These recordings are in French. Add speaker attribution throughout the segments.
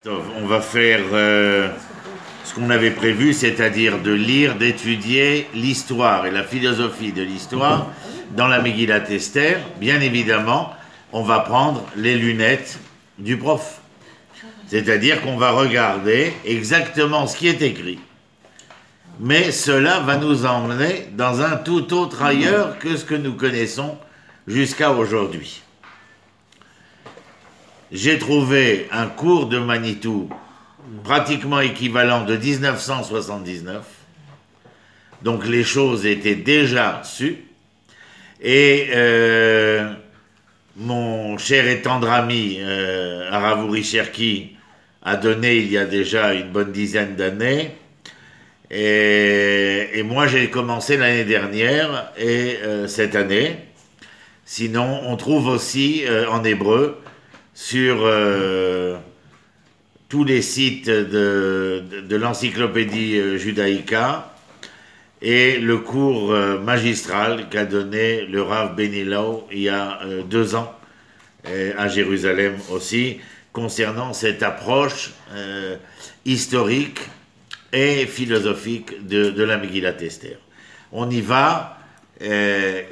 Speaker 1: On va faire ce qu'on avait prévu, c'est-à-dire de lire, d'étudier l'histoire et la philosophie de l'histoire dans la Megillat Esther. Bien évidemment, on va prendre les lunettes du prof. C'est-à-dire qu'on va regarder exactement ce qui est écrit. Mais cela va nous emmener dans un tout autre ailleurs que ce que nous connaissons jusqu'à aujourd'hui. J'ai trouvé un cours de Manitou pratiquement équivalent de 1979. Donc les choses étaient déjà sues. Et mon cher et tendre ami Haravouri Cherki a donné il y a déjà une bonne dizaine d'années. Et moi j'ai commencé l'année dernière et cette année. Sinon on trouve aussi en hébreu sur tous les sites de l'encyclopédie Judaïka et le cours magistral qu'a donné le Rav Benilao il y a 2 ans à Jérusalem aussi, concernant cette approche historique et philosophique de la Megillat Esther. On y va,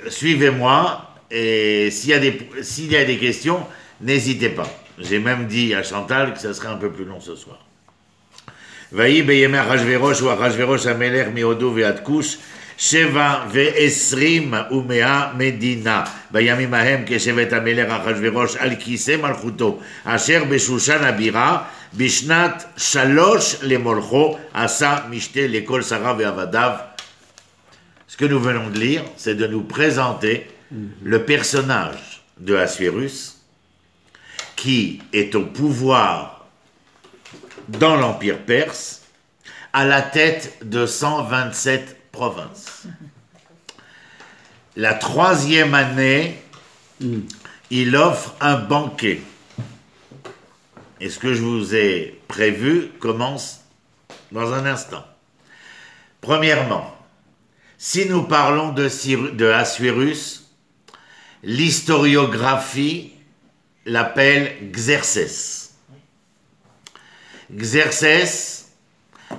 Speaker 1: suivez-moi, et s'il y a des questions, n'hésitez pas. J'ai même dit à Chantal que ça serait un peu plus long ce soir. Vaï beyemé Achashverosh ou Achashverosh Amelech miodo ve'ad Kush sheva ve'esrim umea medina bayamim ahem keshevet Amelech Achashverosh al kiseh malchuto asher beshushan abira bishnat shalosh lemolcho asa mishte lekol sara ve'avadav. Ce que nous venons de lire, c'est de nous présenter le personnage de Assuérus qui est au pouvoir dans l'Empire perse, à la tête de 127 provinces. La 3e année, il offre un banquet. Et ce que je vous ai prévu commence dans un instant. Premièrement, si nous parlons de Assuérus, l'historiographie l'appelle Xerxès. Xerxès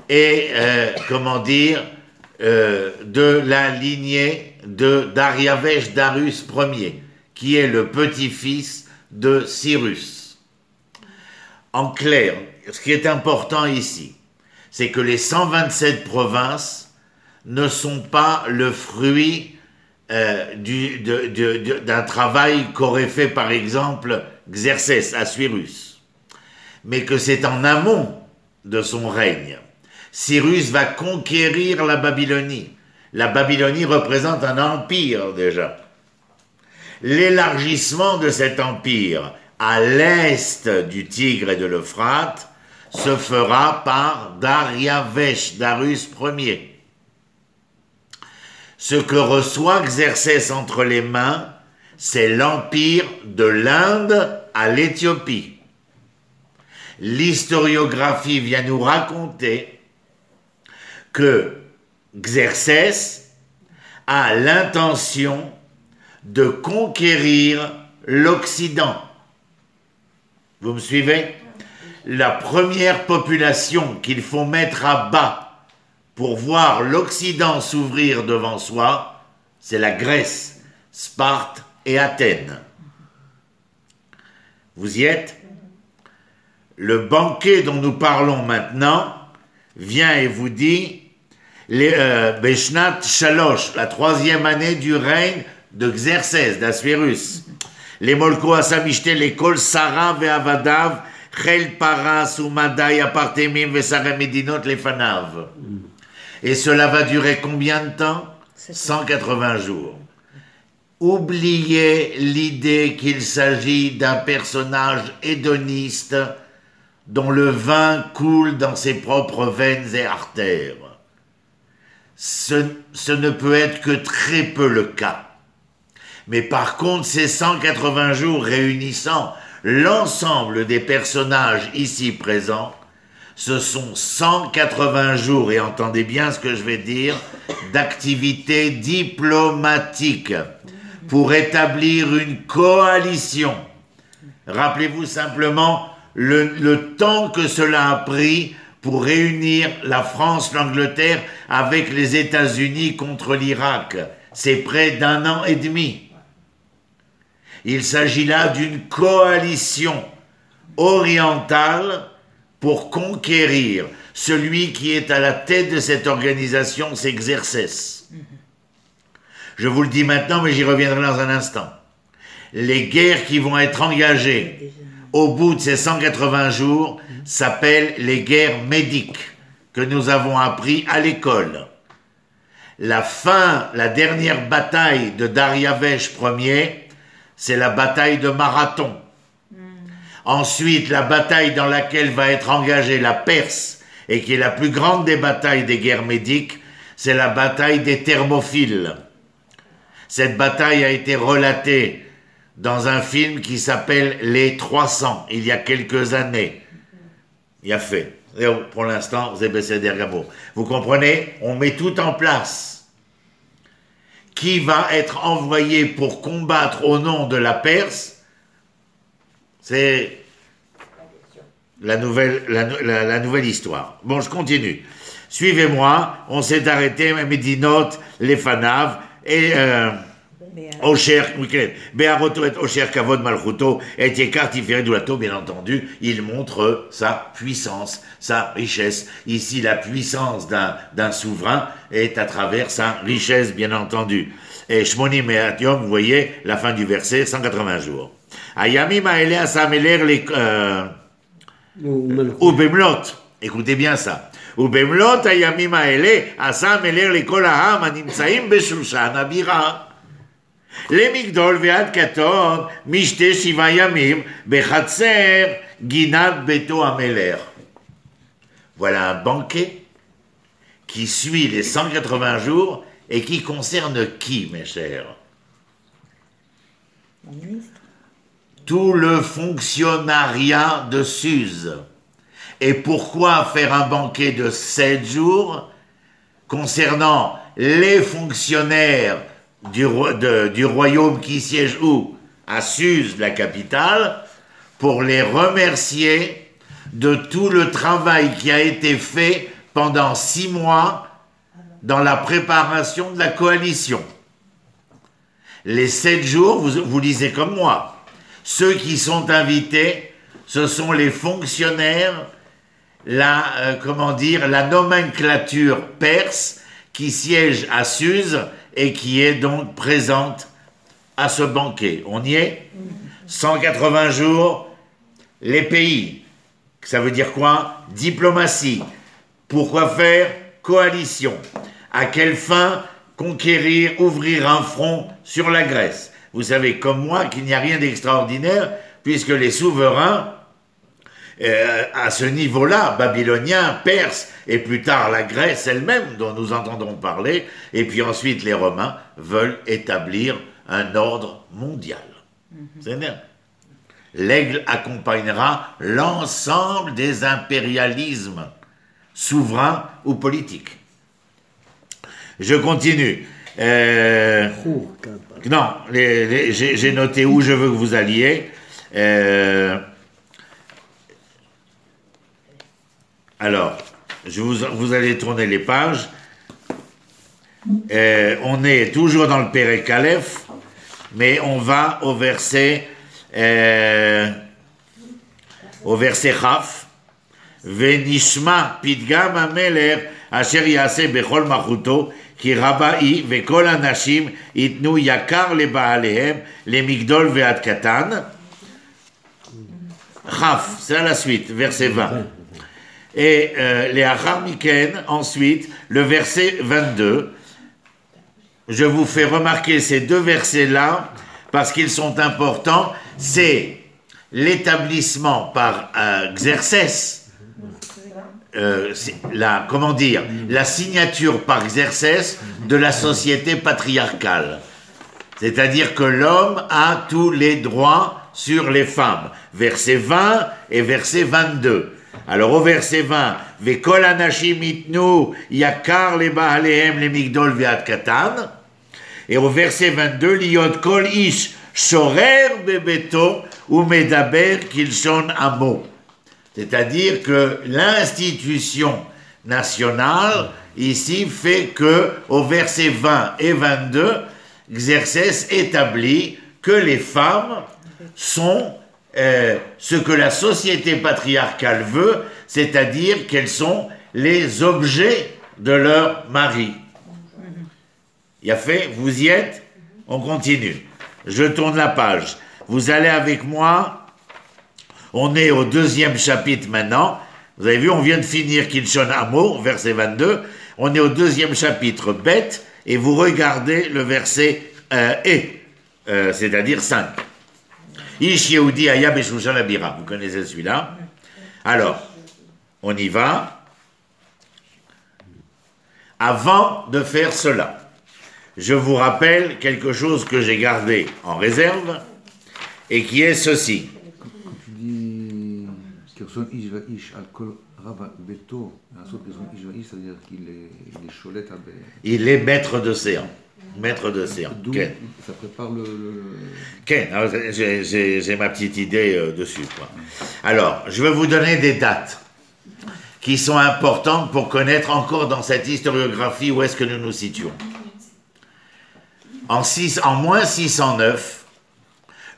Speaker 1: est, de la lignée de Dariavesh Darius Ier, qui est le petit-fils de Cyrus. En clair, ce qui est important ici, c'est que les 127 provinces ne sont pas le fruit d'un travail qu'aurait fait par exemple Xerxès, Assuérus, mais que c'est en amont de son règne. Cyrus va conquérir la Babylonie. La Babylonie représente un empire déjà. L'élargissement de cet empire à l'est du Tigre et de l'Euphrate se fera par Dariavesh Darius Ier. Ce que reçoit Xerxès entre les mains, c'est l'empire de l'Inde à l'Éthiopie. L'historiographie vient nous raconter que Xerxès a l'intention de conquérir l'Occident. Vous me suivez? La première population qu'il faut mettre à bas pour voir l'Occident s'ouvrir devant soi, c'est la Grèce, Sparte et Athènes. Vous y êtes? Le banquet dont nous parlons maintenant vient et vous dit Beshnat Shalosh, la 3e année du règne de Xerxès, d'Assuérus. Les Molko Asamishte, les Kol Sara ve'avadav, Chel Paras Umadai Apartemim ve'Sarem Medinot lefanav. Et cela va durer combien de temps? 180 jours. Oubliez l'idée qu'il s'agit d'un personnage hédoniste dont le vin coule dans ses propres veines et artères. Ce ne peut être que très peu le cas. Mais par contre, ces 180 jours réunissant l'ensemble des personnages ici présents, ce sont 180 jours, et entendez bien ce que je vais dire, d'activité diplomatique pour établir une coalition. Rappelez-vous simplement le temps que cela a pris pour réunir la France, l'Angleterre avec les États-Unis contre l'Irak. C'est près d'1 an et demi. Il s'agit là d'une coalition orientale pour conquérir. Celui qui est à la tête de cette organisation, c'est Xerxès. Je vous le dis maintenant, mais j'y reviendrai dans un instant. Les guerres qui vont être engagées au bout de ces 180 jours s'appellent les guerres médiques que nous avons appris à l'école. La dernière bataille de Dariavesh Ier, c'est la bataille de Marathon. Ensuite, la bataille dans laquelle va être engagée la Perse, et qui est la plus grande des batailles des guerres médiques, c'est la bataille des Thermopyles. Cette bataille a été relatée dans un film qui s'appelle Les 300, il y a quelques années. Il y a fait. Et pour l'instant, Zébessé Dergamo. Vous comprenez? On met tout en place. Qui va être envoyé pour combattre au nom de la Perse? C'est la nouvelle histoire. Bon, je continue. Suivez-moi. On s'est arrêté, Medinot, les Fanav, et Osher, Be'aroto et Osher Kavod Malchuto, et Yekar Tiferet Doulato, bien entendu, il montre sa puissance, sa richesse. Ici, la puissance d'un souverain est à travers sa richesse, bien entendu. Et Shmoni Me'atiom, vous voyez, la fin du verset, 180 jours. Ayamim Aele Asameler les Ubemlot, écoutez bien ça. Ubemlot Ayamim Aele Asameler les Kolaham Animsaim Beshushan Abira. Les Migdol Ve'ad Katon Mishte Shiva Yamim Bechatser Ginat Beto Ameler. Voilà un banquet qui suit les 180 jours et qui concerne qui, mes chers? Tout le fonctionnariat de Suse. Et pourquoi faire un banquet de 7 jours concernant les fonctionnaires du royaume qui siège où? À Suse, la capitale, pour les remercier de tout le travail qui a été fait pendant 6 mois dans la préparation de la coalition. Les 7 jours, vous lisez comme moi. Ceux qui sont invités, ce sont les fonctionnaires, la nomenclature perse qui siège à Suse et qui est donc présente à ce banquet. On y est? 180 jours, les pays. Ça veut dire quoi? Diplomatie. Pourquoi faire? Coalition. À quelle fin? Conquérir, ouvrir un front sur la Grèce. Vous savez comme moi qu'il n'y a rien d'extraordinaire puisque les souverains, à ce niveau-là, babyloniens, perses, et plus tard la Grèce elle-même, dont nous entendrons parler, et puis ensuite les Romains, veulent établir un ordre mondial. C'est bien. L'aigle accompagnera l'ensemble des impérialismes, souverains ou politiques. Je continue. Non, j'ai noté où je veux que vous alliez. Alors, vous allez tourner les pages. On est toujours dans le Pérec Aleph, mais on va au verset Chaf. Venishma pidgam ameler asher yase bechol machuto ki rabai vekol anashim itnu yakar lebaalehem lemigdol ve'ad katan. Chaf, c'est à la suite, verset 20. Et les Achar Miken, ensuite, le verset 22. Je vous fais remarquer ces deux versets-là parce qu'ils sont importants. C'est l'établissement par Xerxès, la signature par Xerxès de la société patriarcale. C'est-à-dire que l'homme a tous les droits sur les femmes. Verset 20 et verset 22. Alors au verset 20, Vekol anashim itnu yakar le baalehem le migdol ve'ad katan. Et au verset 22, Liot kol ish shorer bebeto ou medaber kilshon amo. C'est-à-dire que l'institution nationale, ici, fait que, au verset 20 et 22, Xerxès établit que les femmes sont ce que la société patriarcale veut, c'est-à-dire qu'elles sont les objets de leur mari. Il a fait, vous y êtes? On continue. Je tourne la page. Vous allez avec moi. On est au 2e chapitre maintenant. Vous avez vu, on vient de finir Kilshon Amo, verset 22. On est au 2e chapitre, bête, et vous regardez le verset c'est-à-dire 5. Ish Yehudi Aya Beshushan Abira. Vous connaissez celui-là? Alors, on y va. Avant de faire cela, je vous rappelle quelque chose que j'ai gardé en réserve et qui est ceci.
Speaker 2: Quand tu dis Kirson Ish Va'ish al Kol Rav Beto, Kirson Ish Va'ish, ça veut dire qu'il est cholet à
Speaker 1: Il est maître de séant. Maître de séant.
Speaker 2: Ken. Ça prépare le...
Speaker 1: Ken, j'ai ma petite idée dessus, quoi. Alors, je vais vous donner des dates qui sont importantes pour connaître encore dans cette historiographie où est-ce que nous nous situons. En moins 609,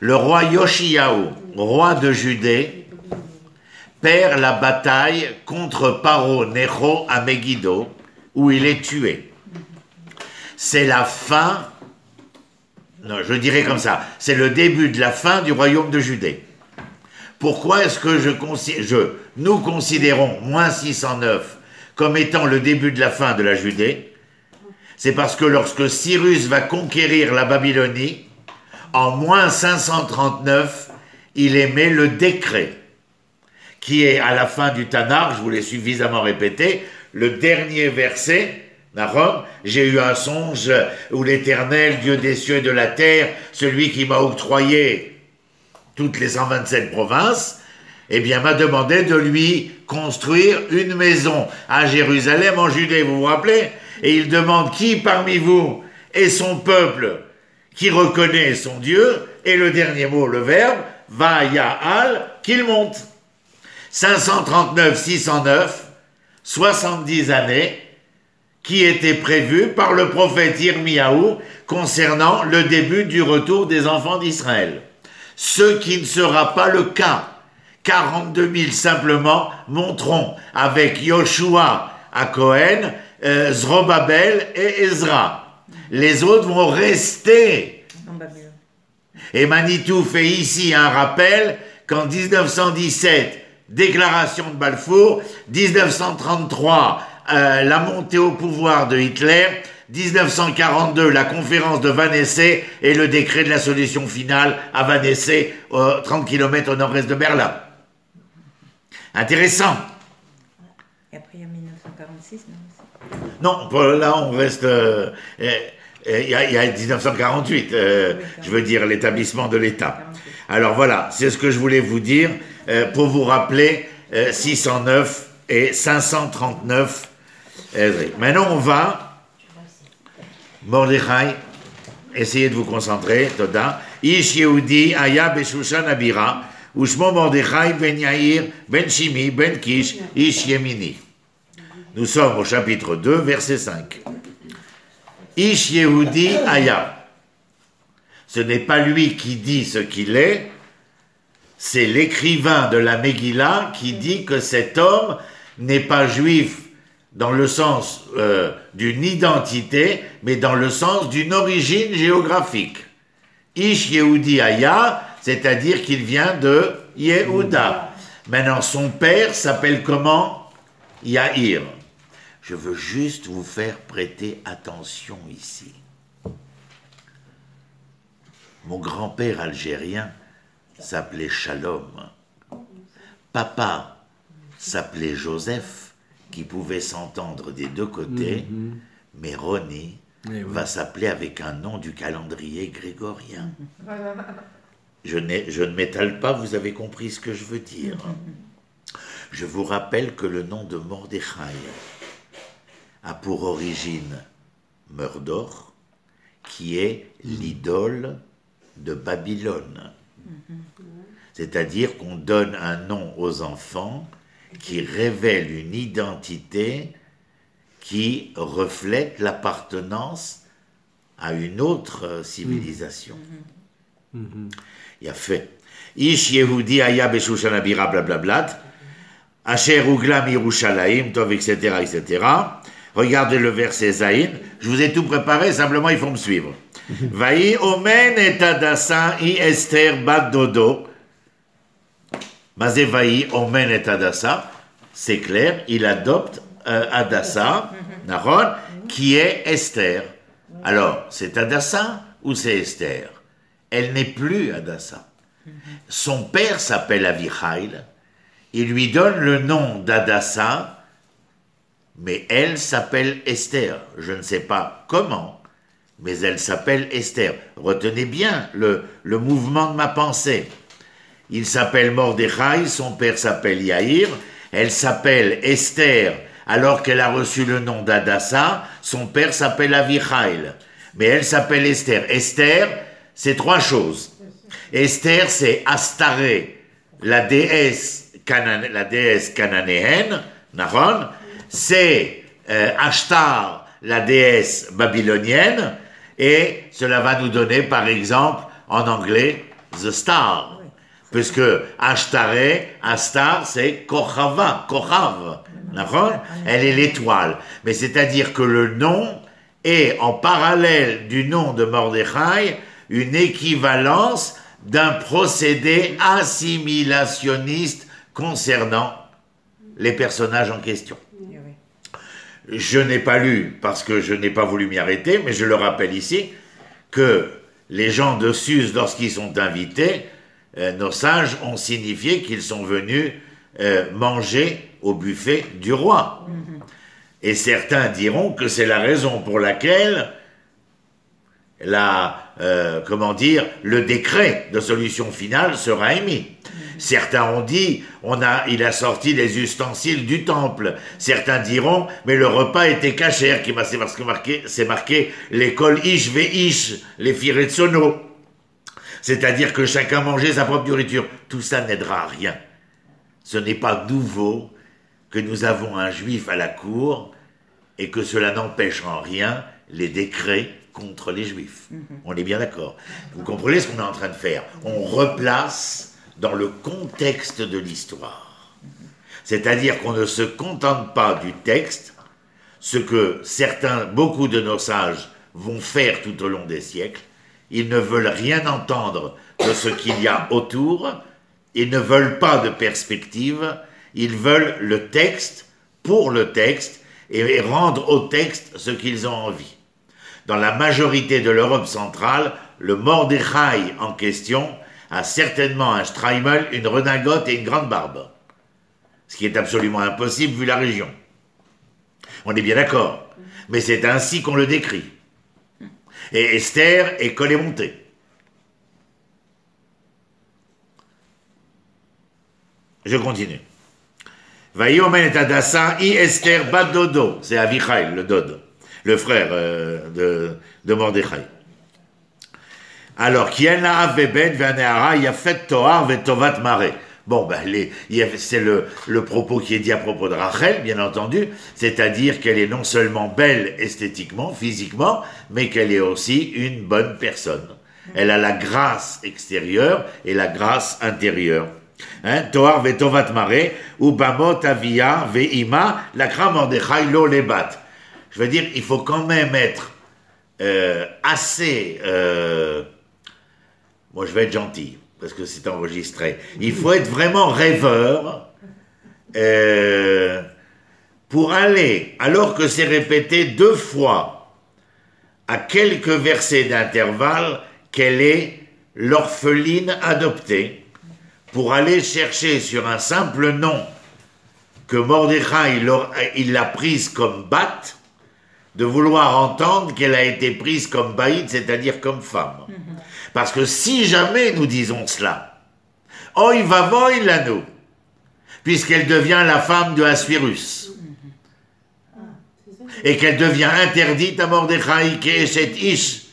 Speaker 1: le roi Yoshiyahu, roi de Judée, perd la bataille contre Paro Necho à Megiddo, où il est tué. C'est la fin, non, je dirais comme ça, c'est le début de la fin du royaume de Judée. Pourquoi est-ce que nous considérons moins 609 comme étant le début de la fin de la Judée? C'est parce que lorsque Cyrus va conquérir la Babylonie, en moins 539, il émet le décret, qui est à la fin du Tanakh, je vous l'ai suffisamment répété, le dernier verset. J'ai eu un songe où l'Éternel, Dieu des cieux et de la terre, celui qui m'a octroyé toutes les 127 provinces, eh bien m'a demandé de lui construire une maison à Jérusalem en Judée, vous vous rappelez? Et il demande qui parmi vous est son peuple qui reconnaît son Dieu, et le dernier mot, le verbe, va Ya'al, qu'il monte. 539, 609, 70 années, qui était prévu par le prophète Yirmiyahu concernant le début du retour des enfants d'Israël. Ce qui ne sera pas le cas. 42 000 simplement monteront avec Yoshua à Cohen, Zrobabel et Ezra. Les autres vont rester. Et Manitou fait ici un rappel qu'en 1917, déclaration de Balfour, 1933, la montée au pouvoir de Hitler, 1942, la conférence de Wannsee et le décret de la solution finale à Wannsee, 30 km au nord-est de Berlin. Intéressant.
Speaker 3: Et après, il y a 1946,
Speaker 1: non? Non, là, on reste... il y a 1948, je veux dire, l'établissement de l'État. Alors voilà, c'est ce que je voulais vous dire pour vous rappeler 609 et 539. Maintenant, on va... Mordechai, essayez de vous concentrer, Toda. Ish Yehudi Aya Beshushan Abira, Ushmo Mordechai ben Yair ben Shimi ben Kish Ish Yemini. Nous sommes au chapitre 2, verset 5. Ish Yehudi Aya. Ce n'est pas lui qui dit ce qu'il est, c'est l'écrivain de la Megillah qui dit que cet homme n'est pas juif dans le sens d'une identité, mais dans le sens d'une origine géographique. Ish Yehudi Aya, c'est-à-dire qu'il vient de Yehuda. Maintenant, son père s'appelle comment? Yair. Je veux juste vous faire prêter attention ici. Mon grand-père algérien s'appelait Shalom. Papa s'appelait Joseph, qui pouvait s'entendre des deux côtés, mais Ronnie va s'appeler avec un nom du calendrier grégorien. Je ne m'étale pas, vous avez compris ce que je veux dire. Je vous rappelle que le nom de Mordechai a pour origine Mordor, qui est l'idole de Babylone. C'est-à-dire qu'on donne un nom aux enfants qui révèle une identité qui reflète l'appartenance à une autre civilisation. Il y a fait. Ish Yehudi Aya Beshushan Abira blablabla. Asher Uglam Yerushalayim, Tov, etc., etc. Regardez le verset Zayin. Je vous ai tout préparé, simplement il faut me suivre. Vaï Omen et Adassa I Esther Bat Dodo. Mazé Vaï Omen et Adassa. C'est clair, il adopte Adassa, Nahon, qui est Esther. Alors, c'est Adassa ou c'est Esther? Elle n'est plus Adassa. Son père s'appelle Avichail. Il lui donne le nom d'Adassa, mais elle s'appelle Esther. Je ne sais pas comment, mais elle s'appelle Esther. Retenez bien le mouvement de ma pensée. Il s'appelle Mordechai, son père s'appelle Yaïr. Elle s'appelle Esther, alors qu'elle a reçu le nom d'Adassa. Son père s'appelle Avichail, mais elle s'appelle Esther. Esther, c'est trois choses. Esther, c'est Astaré, la déesse cananéenne, Nahon. C'est Ashtar, la déesse babylonienne, et cela va nous donner, par exemple, en anglais, The Star. Puisque Ashtaré, Astar, c'est Kochava, Kochav, elle est l'étoile. Mais c'est-à-dire que le nom est, en parallèle du nom de Mordechai, une équivalence d'un procédé assimilationniste concernant les personnages en question. Je n'ai pas lu, parce que je n'ai pas voulu m'y arrêter, mais je le rappelle ici, que les gens de Suse, lorsqu'ils sont invités, nos sages ont signifié qu'ils sont venus manger au buffet du roi. Et certains diront que c'est la raison pour laquelle le décret de solution finale sera émis. Certains ont dit, il a sorti les ustensiles du temple. Certains diront, mais le repas était cachère, c'est parce que c'est marqué l'école Ish ve Ish, les Firetsono. C'est-à-dire que chacun mangeait sa propre nourriture. Tout ça n'aidera à rien. Ce n'est pas nouveau que nous avons un juif à la cour et que cela n'empêche en rien les décrets contre les juifs. On est bien d'accord. Vous comprenez ce qu'on est en train de faire? On replace dans le contexte de l'histoire. C'est-à-dire qu'on ne se contente pas du texte, ce que beaucoup de nos sages vont faire tout au long des siècles. Ils ne veulent rien entendre de ce qu'il y a autour, ils ne veulent pas de perspective, ils veulent le texte pour le texte et rendre au texte ce qu'ils ont envie. Dans la majorité de l'Europe centrale, le Mordechai en question a certainement un streimel, une redingote et une grande barbe. Ce qui est absolument impossible vu la région. On est bien d'accord. Mais c'est ainsi qu'on le décrit. Et Esther est collée montée. Je continue. Vayomen et Adassa, I Esther bat Dodo. C'est Avichail, le Dod, le frère de Mordechai. Alors, Kiena Aveben Vaneara Yafet Toar Vetovat Mare. Bon, c'est le propos qui est dit à propos de Rachel, bien entendu, c'est-à-dire qu'elle est non seulement belle esthétiquement, physiquement, mais qu'elle est aussi une bonne personne. Elle a la grâce extérieure et la grâce intérieure. Toar Vetovat Mare, Ubamot Avia Veima, Lakra Mordechai Lo Lebat. Je veux dire, il faut quand même être assez... Moi, je vais être gentil, parce que c'est enregistré. Il faut être vraiment rêveur pour aller, alors que c'est répété 2 fois, à quelques versets d'intervalle, qu'elle est l'orpheline adoptée, pour aller chercher sur un simple nom que Mordechai, il l'a prise comme bat, de vouloir entendre qu'elle a été prise comme baïd, c'est-à-dire comme femme. Parce que si jamais nous disons cela, oi vavoy lanu, puisqu'elle devient la femme de Assuérus, et qu'elle devient interdite à Mordechai Keeshet Ish,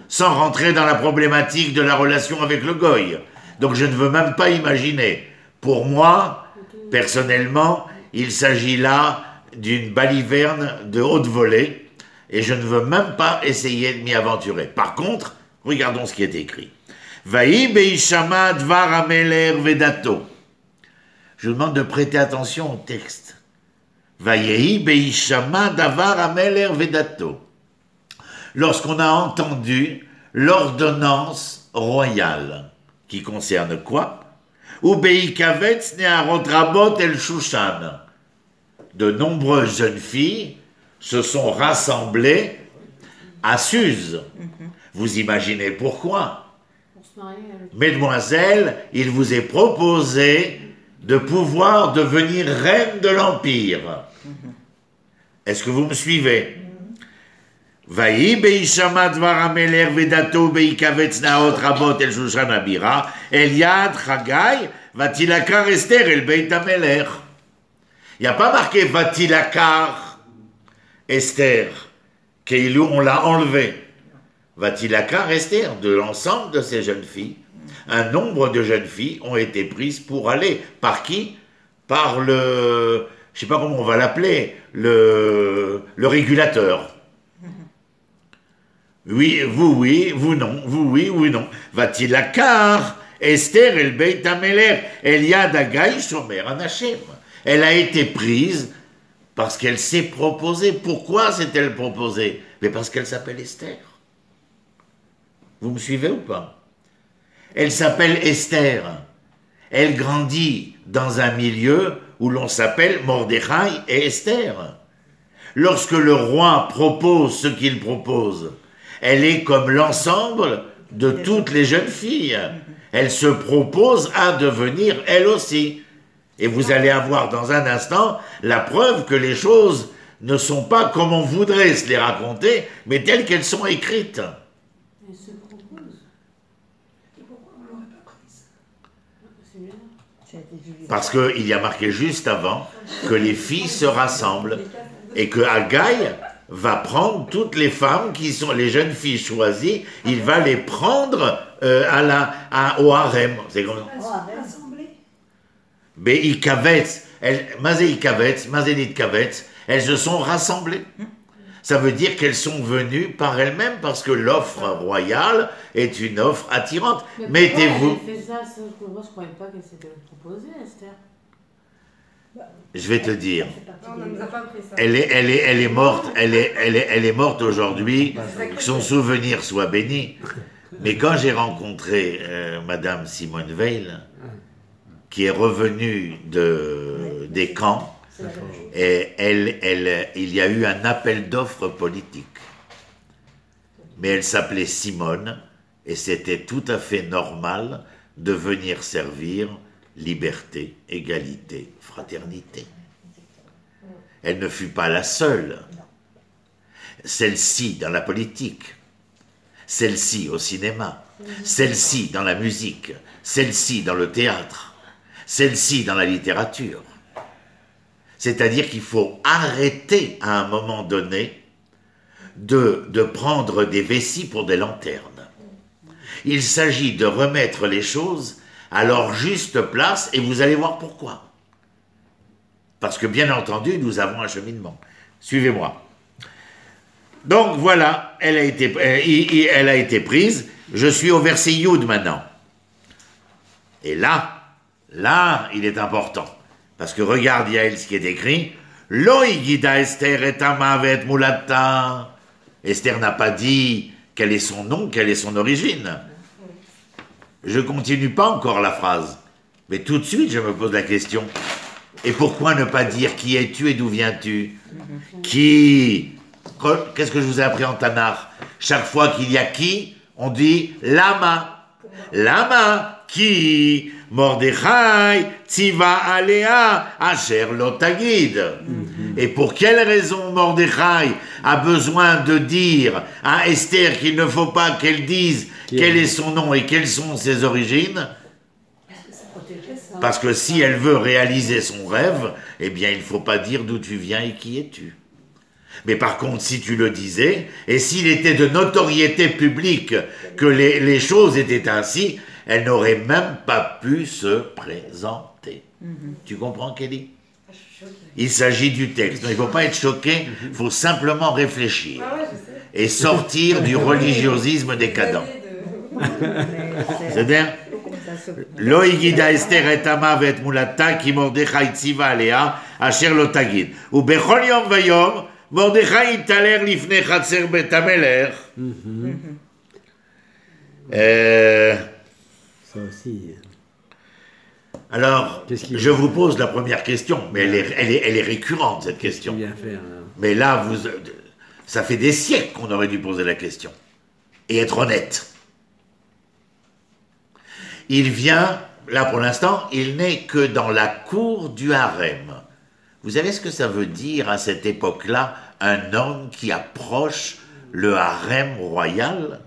Speaker 1: sans rentrer dans la problématique de la relation avec le Goy. Donc je ne veux même pas imaginer. Pour moi, personnellement, il s'agit là d'une baliverne de haute volée, et je ne veux même pas essayer de m'y aventurer. Par contre, regardons ce qui est écrit. Vaï beishama dvar ameler vedato. Je vous demande de prêter attention au texte. Vaï beishama davar ameler vedato. Lorsqu'on a entendu l'ordonnance royale, qui concerne quoi? Ou beikavetz ne'arot rabot el shushan. De nombreuses jeunes filles se sont rassemblées à Suse. Vous imaginez pourquoi? Mesdemoiselles, il vous est proposé de pouvoir devenir reine de l'Empire. Est-ce que vous me suivez? Vaï beishama dvar ameler vedato beikavetz naot rabot el shushan abira Eliad Chagai vatilakar Esther el beit ameler. Il n'y a pas marqué vatilakar Esther, qu'Eilou on l'a enlevé. Vatilakar Esther, de l'ensemble de ces jeunes filles, un nombre de jeunes filles ont été prises pour aller. Par qui? Par le, je ne sais pas comment on va l'appeler, le régulateur. Oui, vous non, vous oui, vous non. Vatilakar Esther el beit ameler Eliad Hagai shomer anashim. Elle a été prise parce qu'elle s'est proposée. Pourquoi s'est-elle proposée? Mais parce qu'elle s'appelle Esther. Vous me suivez ou pas? Elle s'appelle Esther. Elle grandit dans un milieu où l'on s'appelle Mordechai et Esther. Lorsque le roi propose ce qu'il propose, elle est comme l'ensemble de toutes les jeunes filles. Elle se propose à devenir elle aussi. Et vous allez avoir dans un instant la preuve que les choses ne sont pas comme on voudrait se les raconter, mais telles qu'elles sont écrites.
Speaker 4: Elle se propose. Et pourquoi on ne l'aurait pas prise?
Speaker 1: Parce qu'il y a marqué juste avant que les filles se rassemblent et que Hagai va prendre toutes les femmes qui sont les jeunes filles choisies, il va les prendre au harem. C'est comme Beikavetz, elles se sont rassemblées. Ça veut dire qu'elles sont venues par elles-mêmes parce que l'offre royale est une offre attirante. Mettez-vous.
Speaker 4: Elle fait ça, moi je croyais pas qu'elle s'était proposée, Esther.
Speaker 1: Je vais te dire.
Speaker 5: Non, on ne nous a pas pris ça.
Speaker 1: Elle est morte. Elle est morte aujourd'hui. Que son souvenir soit béni. Mais quand j'ai rencontré Madame Simone Veil, qui est revenue des camps, et il y a eu un appel d'offres politique. Mais elle s'appelait Simone, et c'était tout à fait normal de venir servir liberté, égalité, fraternité. Elle ne fut pas la seule. Celle-ci dans la politique, celle-ci au cinéma, celle-ci dans la musique, celle-ci dans le théâtre, celle-ci dans la littérature. C'est-à-dire qu'il faut arrêter à un moment donné de prendre des vessies pour des lanternes. Il s'agit de remettre les choses à leur juste place et vous allez voir pourquoi. Parce que bien entendu, nous avons un cheminement. Suivez-moi. Donc voilà, elle a été prise. Je suis au verset Yud maintenant. Et là, il est important. Parce que regarde, Yael, ce qui est écrit. Lo igida Esther et amavet mulata. Esther n'a pas dit quel est son nom, quelle est son origine. Je ne continue pas encore la phrase. Mais tout de suite, je me pose la question. Et pourquoi ne pas dire qui es-tu et d'où viens-tu? Qui? Qu'est-ce que je vous ai appris en Tanakh? Chaque fois qu'il y a qui, on dit lama. Lama, qui? Mordechai, Tziva Alea, Asher Lotagid. Et pour quelle raison Mordechai a besoin de dire à Esther qu'il ne faut pas qu'elle dise quel est son nom et quelles sont ses origines? Parce que si elle veut réaliser son rêve, eh bien il ne faut pas dire d'où tu viens et qui es-tu. Mais par contre, si tu le disais, et s'il était de notoriété publique que les choses étaient ainsi, elle n'aurait même pas pu se présenter. Tu comprends, Kelly?
Speaker 4: Ah, je suis choquée.
Speaker 1: Il s'agit du texte. Il ne faut pas être choqué, il faut simplement réfléchir
Speaker 4: Ah ouais, je sais.
Speaker 1: et sortir du religiosisme décadent. C'est-à-dire, לא הגידה אסתר את עמה ואת מולדתה כי מרדכי ציווה עליה אשר לא תגיד. ובכל יום ויום מרדכי יתהלך לפני חצר בית המלך.
Speaker 5: Ça aussi.
Speaker 1: Alors,
Speaker 5: Qu'est-ce qu'il-
Speaker 1: je vous pose la première question, mais elle est récurrente cette question.
Speaker 5: Bien faire. Là.
Speaker 1: Mais là, ça fait des siècles qu'on aurait dû poser la question. Et être honnête. Il vient, là pour l'instant, il n'est que dans la cour du harem. Vous savez ce que ça veut dire à cette époque-là, un homme qui approche le harem royal?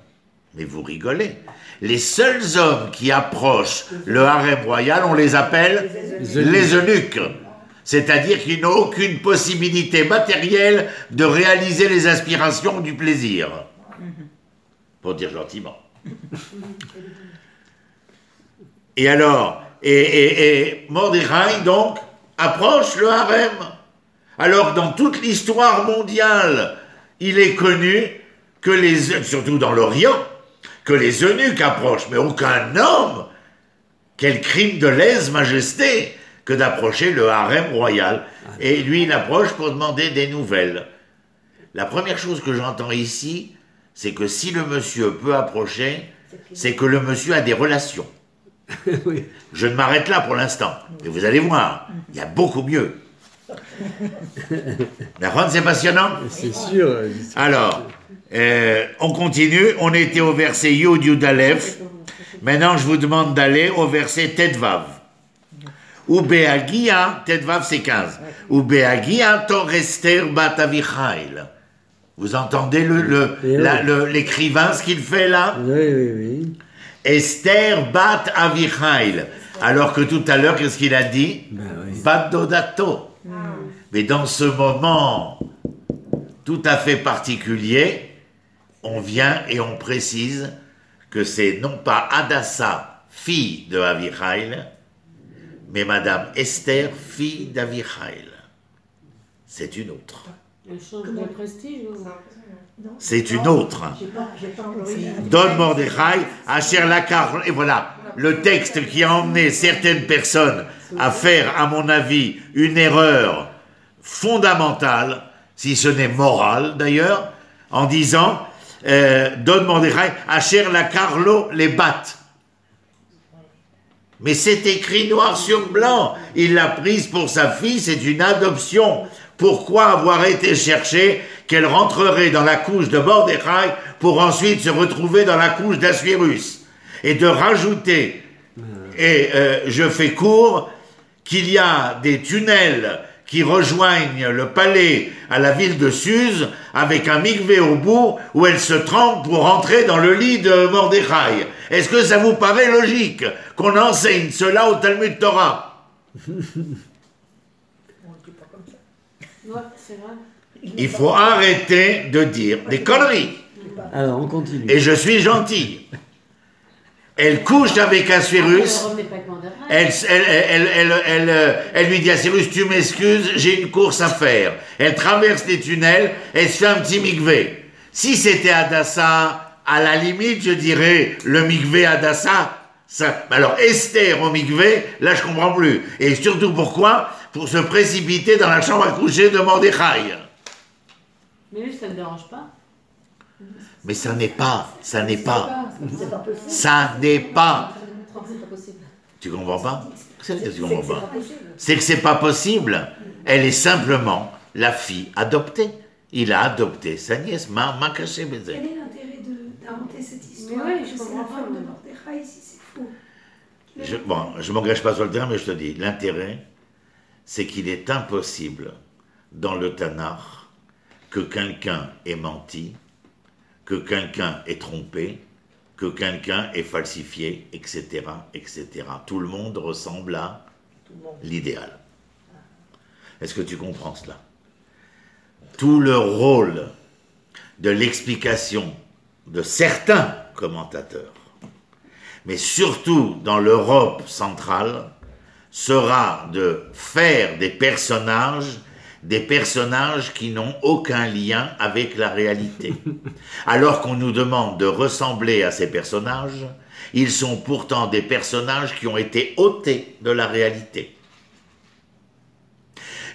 Speaker 1: Mais vous rigolez. Les seuls hommes qui approchent le harem royal, on les appelle les eunuques. C'est-à-dire qu'ils n'ont aucune possibilité matérielle de réaliser les aspirations du plaisir. Pour dire gentiment. Et alors, et Mordechai, donc, approche le harem. Alors, dans toute l'histoire mondiale, il est connu que surtout dans l'Orient, que les eunuques approchent, mais aucun homme, quel crime de lèse-majesté, que d'approcher le harem royal. Et lui, il approche pour demander des nouvelles. La première chose que j'entends ici, c'est que si le monsieur peut approcher, c'est que le monsieur a des relations.
Speaker 5: Oui.
Speaker 1: Je ne m'arrête là pour l'instant. Et vous allez voir, il y a beaucoup mieux. D'accord, c'est passionnant?
Speaker 5: C'est sûr.
Speaker 1: Alors, on continue. On était au verset Yud, Yud Aleph. Maintenant, je vous demande d'aller au verset Tetvav. Ou Beagia, Tetvav c'est 15. Ou Beagia Tor Esther Bat Avichail. Vous entendez l'écrivain, ce qu'il fait là?
Speaker 5: Oui, oui, oui.
Speaker 1: Esther Bat Avichail. Alors que tout à l'heure, qu'est-ce qu'il a dit?
Speaker 5: Ben oui.
Speaker 1: Bat Dodato. Mais dans ce moment tout à fait particulier, on vient et on précise que c'est non pas Hadassa, fille de Avichail, mais Madame Esther, fille d'Avichail. C'est une autre.
Speaker 6: Elle change de prestige ou...
Speaker 1: C'est une autre. Don Mordechai, Asher Lakar. Et voilà, le texte qui a emmené certaines personnes à faire, à mon avis, une erreur fondamentale, si ce n'est morale d'ailleurs, en disant Don Mordechai, Asher Lakarlo les bat. Mais c'est écrit noir sur blanc. Il l'a prise pour sa fille, c'est une adoption. Pourquoi avoir été chercher qu'elle rentrerait dans la couche de Mordechai pour ensuite se retrouver dans la couche d'Assuérus? Et de rajouter, et je fais court, qu'il y a des tunnels qui rejoignent le palais à la ville de Suse avec un mikvé au bout où elle se trempe pour entrer dans le lit de Mordechai. Est-ce que ça vous paraît logique qu'on enseigne cela au Talmud Torah?
Speaker 6: Ouais, c'est vrai.
Speaker 1: Il faut arrêter de dire des conneries.
Speaker 5: Alors, on continue.
Speaker 1: Et je suis gentil. Elle couche avec Assuérus.
Speaker 6: Elle revenait pas avec Mordechai.
Speaker 1: Elle lui dit à Cyrus, tu m'excuses, j'ai une course à faire. Elle traverse les tunnels, elle se fait un petit mikvé. Si c'était Hadassa, à la limite, je dirais le mikvé Hadassa. Ça, alors Esther au mikvé, là je comprends plus. Et surtout pourquoi? Pour se précipiter dans la chambre à coucher de Mordechai.
Speaker 6: Mais lui, ça ne le dérange pas.
Speaker 1: Mais ça n'est pas.
Speaker 3: C'est pas possible.
Speaker 1: Ça n'est pas.
Speaker 3: C'est pas possible.
Speaker 1: Tu comprends pas? C'est que tu comprends
Speaker 3: C'est
Speaker 1: pas.
Speaker 3: pas possible.
Speaker 1: C'est que c'est pas possible. Elle est simplement la fille adoptée. Il a adopté sa nièce. Ma caché baiser.
Speaker 4: Quel est l'intérêt d'inventer cette histoire?
Speaker 6: Mais oui, je
Speaker 4: que c'est
Speaker 6: comprends
Speaker 4: la
Speaker 6: pas,
Speaker 4: femme de
Speaker 6: moi.
Speaker 4: Mordechai, si c'est faux.
Speaker 1: Je m'engage pas sur le terrain, mais je te dis, l'intérêt, c'est qu'il est impossible dans le Tanakh que quelqu'un ait menti, que quelqu'un ait trompé, que quelqu'un ait falsifié, etc., etc. Tout le monde ressemble à l'idéal. Est-ce que tu comprends cela? Tout le rôle de l'explication de certains commentateurs mais surtout dans l'Europe centrale, sera de faire des personnages qui n'ont aucun lien avec la réalité. Alors qu'on nous demande de ressembler à ces personnages, ils sont pourtant des personnages qui ont été ôtés de la réalité.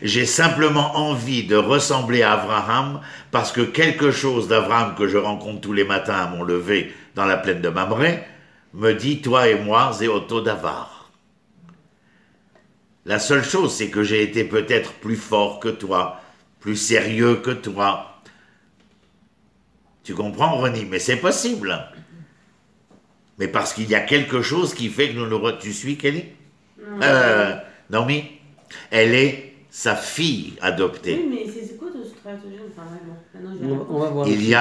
Speaker 1: J'ai simplement envie de ressembler à Abraham parce que quelque chose d'Abraham que je rencontre tous les matins à mon lever dans la plaine de Mamré me dit, toi et moi, c'est Otto Davar. La seule chose, c'est que j'ai été peut-être plus fort que toi, plus sérieux que toi. Tu comprends, Ronnie? Mais c'est possible. Mais parce qu'il y a quelque chose qui fait que nous nous... Tu suis, Kelly? Naomi? Elle est sa fille adoptée.
Speaker 6: Oui, mais c'est quoi de stratagème? Enfin, vraiment.
Speaker 5: On va voir.
Speaker 1: Il y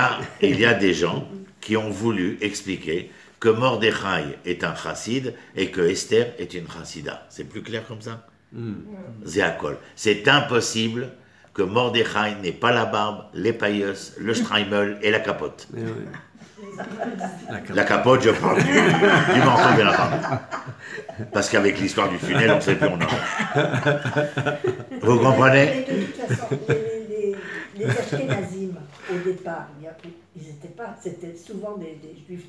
Speaker 1: a des gens qui ont voulu expliquer que Mordechai est un chassid et que Esther est une chassida. C'est plus clair comme ça? Zéakol. C'est impossible que Mordechai n'ait pas la barbe, les pailleuses, le streimel et la capote.
Speaker 5: Eh ouais.
Speaker 1: La capote, je parle du manteau, bien entendu. Parce qu'avec l'histoire du funnel, on ne sait plus où on en est. Vous comprenez?
Speaker 4: Mais de toute façon, les Ashkénazim, au départ, ils n'étaient pas, c'était souvent des juifs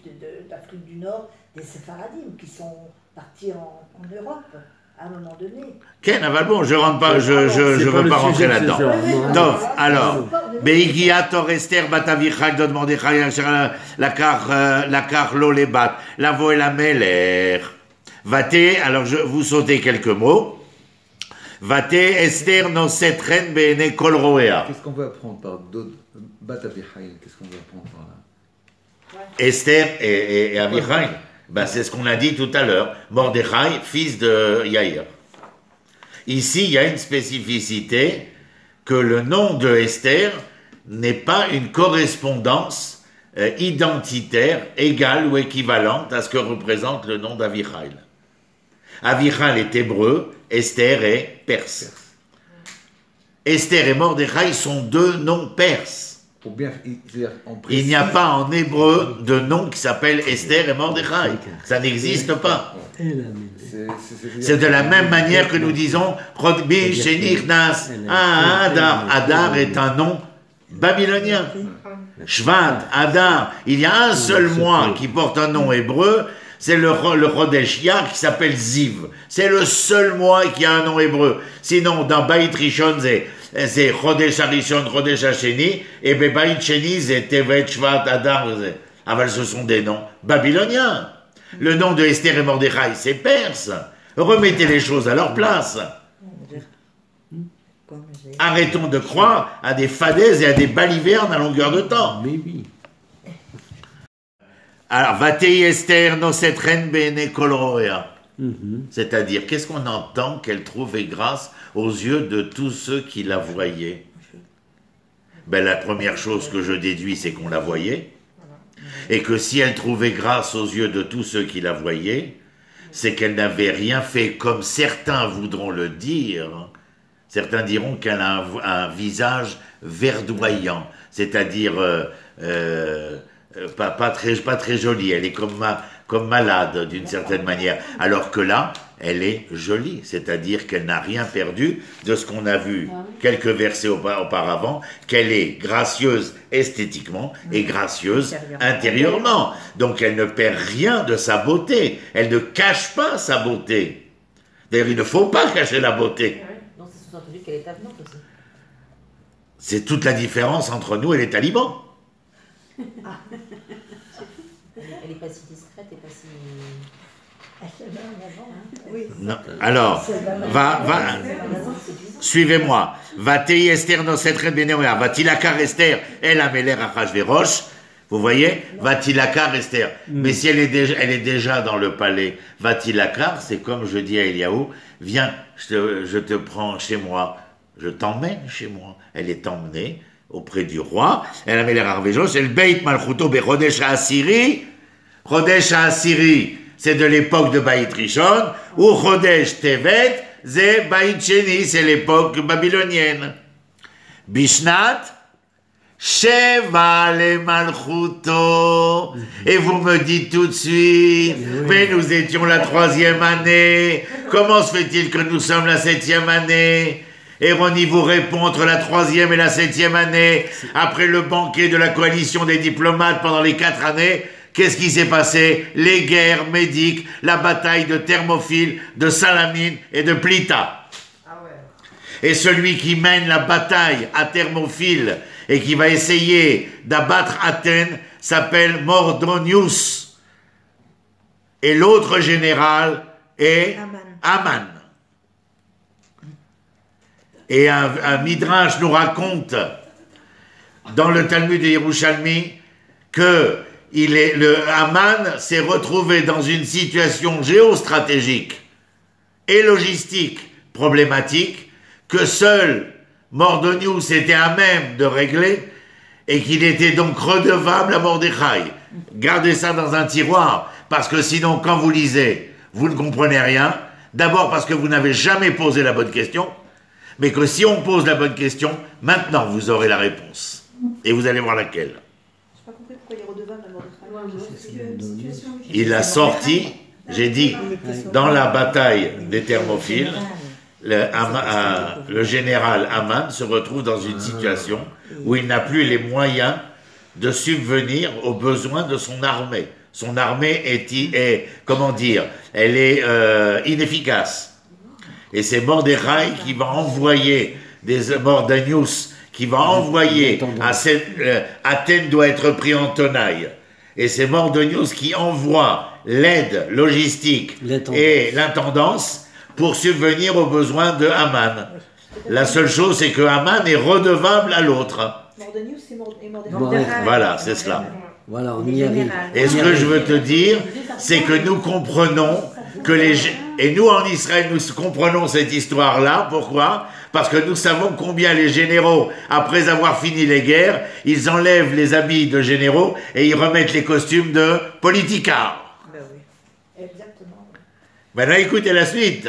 Speaker 4: d'Afrique du Nord, des séfaradim qui sont partis en Europe à un moment donné.
Speaker 1: Ken, aval bon, je rentre pas, je veux pas rentrer là-dedans. Donc, alors, Beigiator Esther Batavichak Dod Mordechai Lakar Lolebat, la vo et la meler. Vate, alors vous sautez quelques mots. Vate Esther no setren bene kol roea.
Speaker 2: Qu'est-ce qu'on veut apprendre par Dod Batavichai? Qu'est-ce qu'on veut apprendre par là?
Speaker 1: Esther et Avichai. Ben, c'est ce qu'on a dit tout à l'heure. Mordechai, fils de Yair. Ici, il y a une spécificité que le nom de Esther n'est pas une correspondance identitaire, égale ou équivalente à ce que représente le nom d'Avichai. Avichai est hébreu, Esther est perse. Esther et Mordechai sont deux noms perses.
Speaker 2: Pour bien,
Speaker 1: Il n'y a pas en hébreu de nom qui s'appelle Esther et Mordechai. Ça n'existe pas. C'est de la même manière que nous disons Rodbi Shenichnas Adar. Adar est un nom babylonien. Shvat, Adar. Il y a un seul mois qui porte un nom hébreu, c'est le Chodesh Iyar qui s'appelle Ziv. C'est le seul mois qui a un nom hébreu. Sinon, dans Beit Rishon, c'est Chodesh Harishon, Chodesh Hasheni, et Beit Sheni, c'est Tevet, Shvat, Adar. Aval, ce sont des noms babyloniens. Le nom de Esther et Mordechai, c'est perse. Remettez les choses à leur place. Arrêtons de croire à des fadaises et à des balivernes à longueur de temps.
Speaker 5: Maybe.
Speaker 1: Alors, Vatei Esther no setren bene kol roea. C'est-à-dire, qu'est-ce qu'on entend qu'elle trouvait grâce aux yeux de tous ceux qui la voyaient? Ben, la première chose que je déduis, c'est qu'on la voyait. Et que si elle trouvait grâce aux yeux de tous ceux qui la voyaient, c'est qu'elle n'avait rien fait comme certains voudront le dire. Certains diront qu'elle a un visage verdoyant, c'est-à-dire pas très jolie. Elle est comme malade d'une certaine manière. Alors que là, elle est jolie, c'est-à-dire qu'elle n'a rien perdu de ce qu'on a vu quelques versets auparavant, qu'elle est gracieuse esthétiquement et gracieuse intérieurement. Donc elle ne perd rien de sa beauté, elle ne cache pas sa beauté. D'ailleurs, il ne faut pas cacher la beauté.
Speaker 3: Non, c'est sous-entendu qu'elle est avenante aussi.
Speaker 1: C'est toute la différence entre nous et les talibans.
Speaker 3: Elle n'est pas si discrète et pas si...
Speaker 4: Oui.
Speaker 1: Non. Alors, suivez-moi. Vatei Esther no setren bene roea. Vatilakar Esther el ameler Achashverosh. Vous voyez? Vatilakar Esther. Mais si elle est déjà dans le palais, Vatilakar, c'est comme je dis à Eliaou, viens, je te prends chez moi, je t'emmène chez moi. Elle est emmenée auprès du roi. El ameler Achashverosh, el Beit Malchuto be Chodesh HaAsiri. Chodesh HaAsiri, c'est de l'époque de Beit Rishon, ou Chodesh Tevet, c'est Beit Sheni, c'est l'époque babylonienne. Bishnat Sheva le Malchuto. Et vous me dites tout de suite, mais nous étions la 3e année. Comment se fait-il que nous sommes la 7e année? Et Ronnie vous répond entre la 3e et la 7e année, après le banquet de la coalition des diplomates pendant les 4 années, qu'est-ce qui s'est passé? Les guerres médiques, la bataille de Thermopyles, de Salamine et de Plita. Et celui qui mène la bataille à Thermopyles et qui va essayer d'abattre Athènes s'appelle Mordonius. Et l'autre général est Aman. Et un Midrash nous raconte dans le Talmud de Yerushalmi que Aman s'est retrouvé dans une situation géostratégique et logistique problématique que seul Mordonius était à même de régler et qu'il était donc redevable à Mordechai. Gardez ça dans un tiroir, parce que sinon, quand vous lisez, vous ne comprenez rien. D'abord parce que vous n'avez jamais posé la bonne question, mais que si on pose la bonne question, maintenant vous aurez la réponse. Et vous allez voir laquelle.
Speaker 4: Je n'ai pas compris pourquoi il est redevable à Mordechai.
Speaker 1: Il a sorti, j'ai dit, dans la bataille des Thermopyles, le général Aman se retrouve dans une situation où il n'a plus les moyens de subvenir aux besoins de son armée. Son armée est comment dire, elle est inefficace. Et c'est Mordechai qui va envoyer Mordanius, qui va envoyer Athènes doit être pris en tenaille. Et c'est Mordonius qui envoie l'aide logistique et l'intendance pour subvenir aux besoins de Haman. La seule chose, c'est que Haman est redevable à l'autre.
Speaker 4: Mordonius et Mordechai.
Speaker 1: Voilà, c'est cela.
Speaker 5: Voilà, on y arrive.
Speaker 1: Et ce que je veux te dire, c'est que nous comprenons que et nous en Israël, nous comprenons cette histoire-là. Pourquoi? Parce que nous savons combien les généraux, après avoir fini les guerres, ils enlèvent les habits de généraux et ils remettent les costumes de politicards.
Speaker 4: Ben oui, exactement.
Speaker 1: Maintenant, écoutez la suite.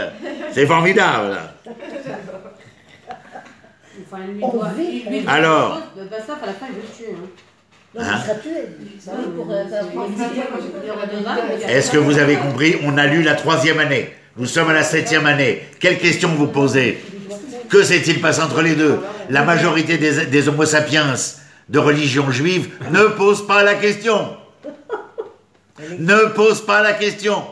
Speaker 1: C'est formidable.
Speaker 6: Enfin, lui doit, lui doit
Speaker 1: Alors.
Speaker 6: quelque chose, bah, ça, à la fin, il veut le tuer. Hein.
Speaker 4: Non, il sera tué. Ça, pour
Speaker 1: Est-ce que vous avez compris? On a lu la 3e année. Nous sommes à la 7e année. Quelle question vous posez? Que s'est-il passé entre les deux? La majorité des Homo sapiens de religion juive ne pose pas la question. Ne pose pas la question.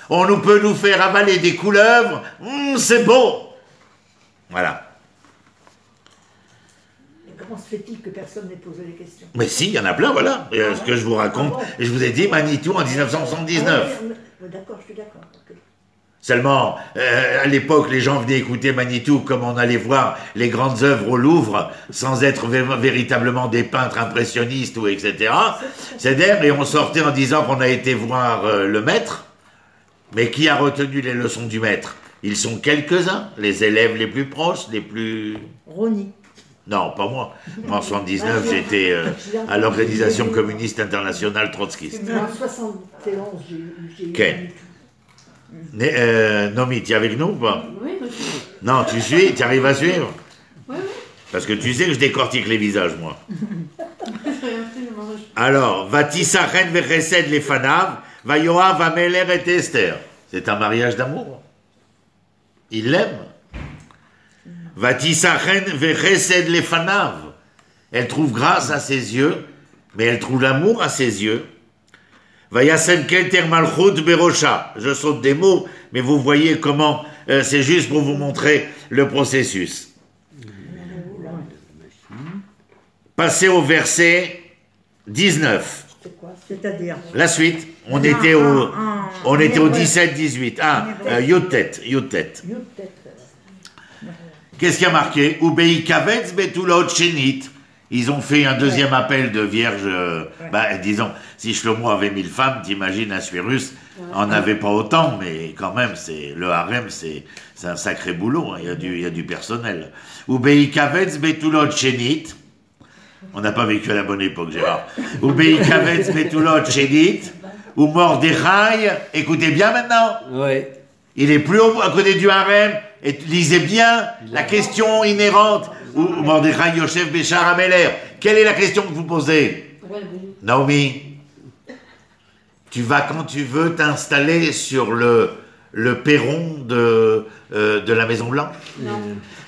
Speaker 1: On peut nous faire avaler des couleuvres. C'est beau. Voilà.
Speaker 4: Comment se fait-il que personne n'ait posé les questions?
Speaker 1: Mais si, il y en a plein, voilà. Et, ce que je vous raconte, et je vous ai dit Manitou en 1979.
Speaker 4: D'accord, je suis d'accord. Okay.
Speaker 1: Seulement, à l'époque, les gens venaient écouter Manitou comme on allait voir les grandes œuvres au Louvre, sans être véritablement des peintres impressionnistes ou etc. C'est-à-dire, et on sortait en disant qu'on a été voir le maître, mais qui a retenu les leçons du maître? Ils sont quelques-uns, les élèves les plus proches, les plus...
Speaker 4: Ronnie.
Speaker 1: Non, pas moi. Moi, en 79, j'étais à l'Organisation communiste internationale trotskiste.
Speaker 4: En 71, j'ai eu
Speaker 1: Ken. Nomi, tu es avec nous ou pas?
Speaker 6: Oui, je suis.
Speaker 1: Non, tu suis? Tu arrives à suivre?
Speaker 6: Oui, oui.
Speaker 1: Parce que tu sais que je décortique les visages, moi. Alors, Vatisachen vechesed lefanav, vayoav ameler et Esther. C'est un mariage d'amour. Il l'aime. Vatisachen vechesed lefanav. Elle trouve grâce à ses yeux, mais elle trouve l'amour à ses yeux. Vayasem kelter malchut berosha. Je saute des mots, mais vous voyez comment c'est juste pour vous montrer le processus. Passez au verset 19.
Speaker 4: C'est-à-dire
Speaker 1: La suite. On était au 17-18. Yutet. Qu'est-ce qui a marqué? Ubei kavetz betulot shenit. Ils ont fait un deuxième appel de vierges. Disons, si Shlomo avait 1000 femmes, t'imagines un Suérus en avait pas autant, mais quand même, le harem, c'est un sacré boulot. Hein, il y a du personnel. Ubei kavetz betulot shenit. On n'a pas vécu à la bonne époque, Gérard. Ubei kavetz betulot shenit. Ou Mordechai. Écoutez bien maintenant.
Speaker 5: Ouais.
Speaker 1: Il est plus haut à côté du harem. Et lisez bien la question inhérente. ou Mordechai Yoshev Béchar Améler. Quelle est la question que vous posez?
Speaker 6: Ouais, bon.
Speaker 1: Naomi, tu vas quand tu veux t'installer sur le perron de la Maison Blanche.
Speaker 6: Non.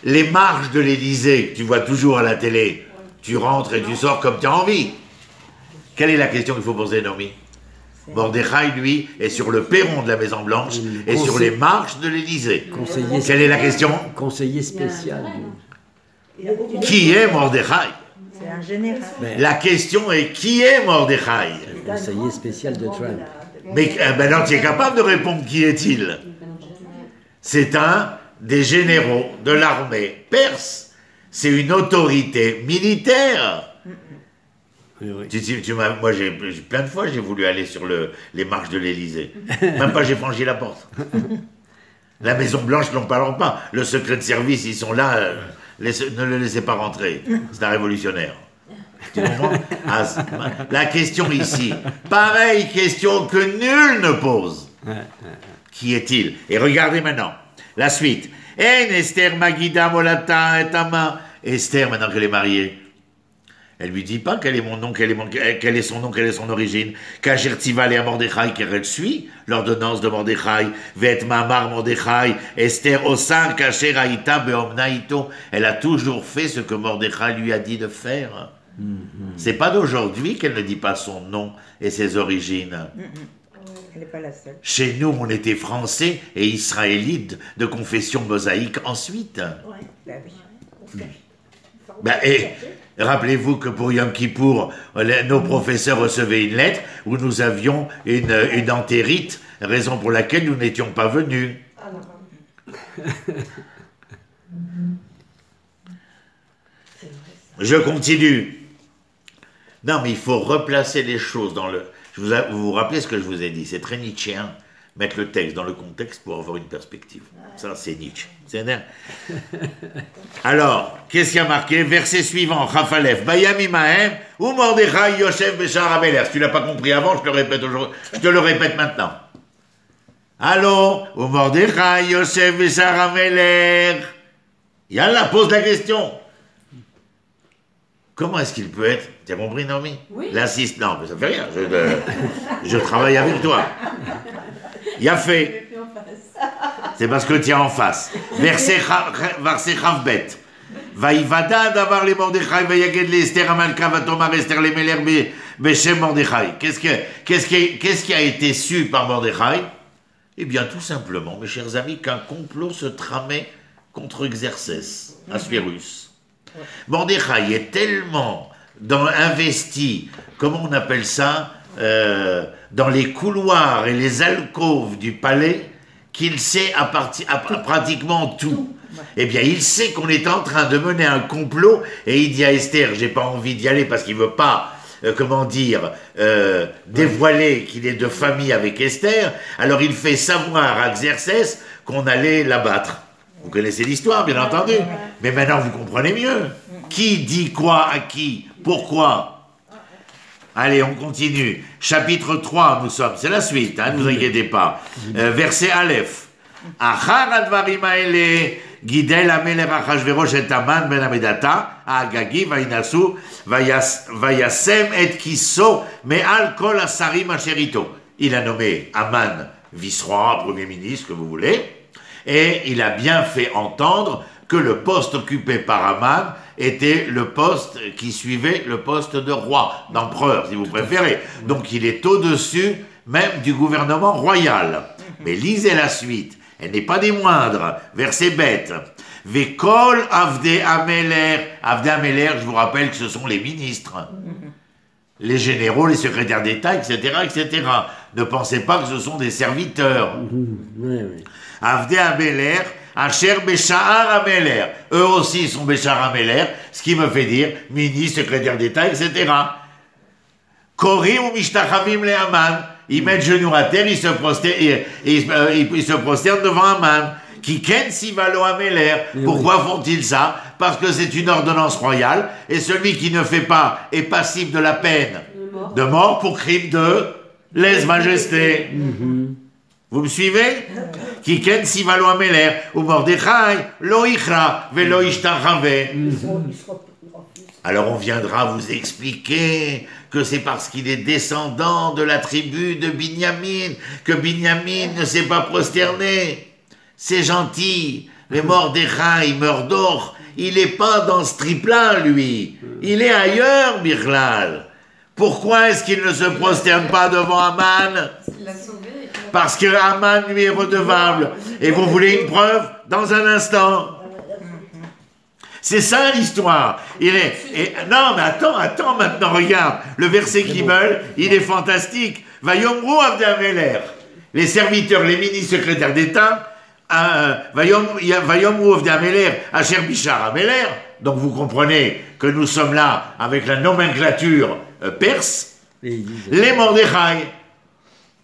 Speaker 1: Les marches de l'Élysée, que tu vois toujours à la télé, tu rentres et tu sors comme tu as envie. Quelle est la question qu'il faut poser, Naomi? Mordechai, lui, est sur le perron de la Maison Blanche et sur les marches de l'Élysée.
Speaker 5: Conseiller,
Speaker 1: Quelle est la question?
Speaker 5: conseiller spécial.
Speaker 1: Qui est Mordechai?
Speaker 4: C'est un général.
Speaker 1: La question est qui est Mordechai?
Speaker 5: Conseiller spécial de Trump.
Speaker 1: Mais maintenant, tu es capable de répondre qui est-il? C'est un des généraux de l'armée perse. C'est une autorité militaire.
Speaker 5: Oui, oui.
Speaker 1: Moi, plein de fois, j'ai voulu aller sur les marches de l'Élysée. Même pas, j'ai franchi la porte. La Maison Blanche, n'en parlons pas. Le secret de service, ils sont là. Ne le laissez pas rentrer. C'est un révolutionnaire. Tu comprends? La question ici, pareille question que nul ne pose. Qui est-il? Et regardez maintenant, la suite. En Esther Magida Molata et Ama. Esther, maintenant qu'elle est mariée, elle lui dit pas quel est mon nom, quel est son nom, quelle est son origine. Kacher Tzival et à Mordechai, car elle suit l'ordonnance de Mordechai. Vet Mamar Mordechai, Esther Osar Kacher Aïta Beomnaïto. Elle a toujours fait ce que Mordechai lui a dit de faire. C'est pas d'aujourd'hui qu'elle ne dit pas son nom et ses origines.
Speaker 4: Elle n'est pas la seule.
Speaker 1: Chez nous, on était français et israélites de confession mosaïque ensuite.
Speaker 4: Oui, ben oui.
Speaker 1: Et rappelez-vous que pour Yom Kippour, nos professeurs recevaient une lettre où nous avions une entérite, raison pour laquelle nous n'étions pas venus. Je continue. Non, mais il faut replacer les choses dans le... Vous vous rappelez ce que je vous ai dit? C'est très nietzschéen, mettre le texte dans le contexte pour avoir une perspective. Ça, c'est Nietzsche. Alors, qu'est-ce qui a marqué? Verset suivant, Chafalef, Bayami Mahem, ou Mordechai Yoshev Béchar Améler. Si tu ne l'as pas compris avant, je te le répète aujourd'hui. Je te le répète maintenant. Allô, ou Mordechai Yoshev Béchar Améler. Yallah, pose la question. Comment est-ce qu'il peut être? Tu as compris, Naomi?
Speaker 6: Oui.
Speaker 1: L'assiste, non, mais ça fait rien. Je travaille avec toi. Il a fait. C'est parce que tu es en face. Verset Chavbet. Vaïvada d'avoir les Mordechai, Vayaged les Esther Amalka, Vatomar Esther les Meler, Beshem Mordechai. Qu'est-ce qui a été su par Mordechai? Eh bien, tout simplement, mes chers amis, qu'un complot se tramait contre Xerxès, Assuérus. Mordechai est tellement investi, comment on appelle ça, dans les couloirs et les alcôves du palais, qu'il sait pratiquement tout. Eh bien, il sait qu'on est en train de mener un complot, et il dit à Esther, j'ai pas envie d'y aller parce qu'il veut pas, dévoiler qu'il est de famille avec Esther, alors il fait savoir à Xerxès qu'on allait l'abattre. Vous connaissez l'histoire, bien entendu. Mais maintenant, vous comprenez mieux. Qui dit quoi à qui? Pourquoi? Allez, on continue. Chapitre 3, nous sommes. C'est la suite, ne vous inquiétez pas. Verset Aleph. Achar advarim haele, gidel hamelech Achashverosh et Haman ben Hamedata, Agagi vainasu, vayasem et kiso, me'al kol asarim asherito. Il a nommé Haman vice-roi, premier ministre, que vous voulez. Et il a bien fait entendre que le poste occupé par Haman était le poste qui suivait le poste de roi, d'empereur, si vous préférez. Donc il est au-dessus même du gouvernement royal. Mais lisez la suite, elle n'est pas des moindres. Verset bête. Vekol Avde Ameler. Avde Ameler, je vous rappelle que ce sont les ministres. Les généraux, les secrétaires d'État, etc., etc. Ne pensez pas que ce sont des serviteurs.
Speaker 5: Oui, oui.
Speaker 1: Avde Ameler, Asher Béchar Ameler. Eux aussi sont Béchar Ameler, ce qui me fait dire ministre, secrétaire d'État, etc. Korim ou Mishtachavim le Haman. Ils mettent genoux à terre, ils se prosternent devant Haman. Qui ken sivalo Ameler. Pourquoi font-ils ça? Parce que c'est une ordonnance royale, et celui qui ne fait pas est passible de la peine de mort pour crime de lèse-majesté. Vous me suivez? Qui ken si valo ameler, ou Mordechai, lo ichra, velo ishtachave. Alors on viendra vous expliquer que c'est parce qu'il est descendant de la tribu de Binyamin, que Binyamin ne s'est pas prosterné. C'est gentil, mais Mordechai, Mordor, il n'est pas dans ce trip-là, lui. Il est ailleurs, Birlal. Pourquoi est-ce qu'il ne se prosterne pas devant Aman?
Speaker 6: Il l'a sauvé.
Speaker 1: Parce que Aman lui est redevable. Et vous voulez une preuve? Dans un instant. C'est ça l'histoire. Non, mais attends maintenant, regarde. Le verset qui meurt, il est fantastique. Vayomru Avdei Ameler. Les serviteurs, les ministres secrétaires d'État, Vayomru Avdei Ameler, Asher Bishar Ameler. Donc vous comprenez que nous sommes là avec la nomenclature perse. Les Mordechai.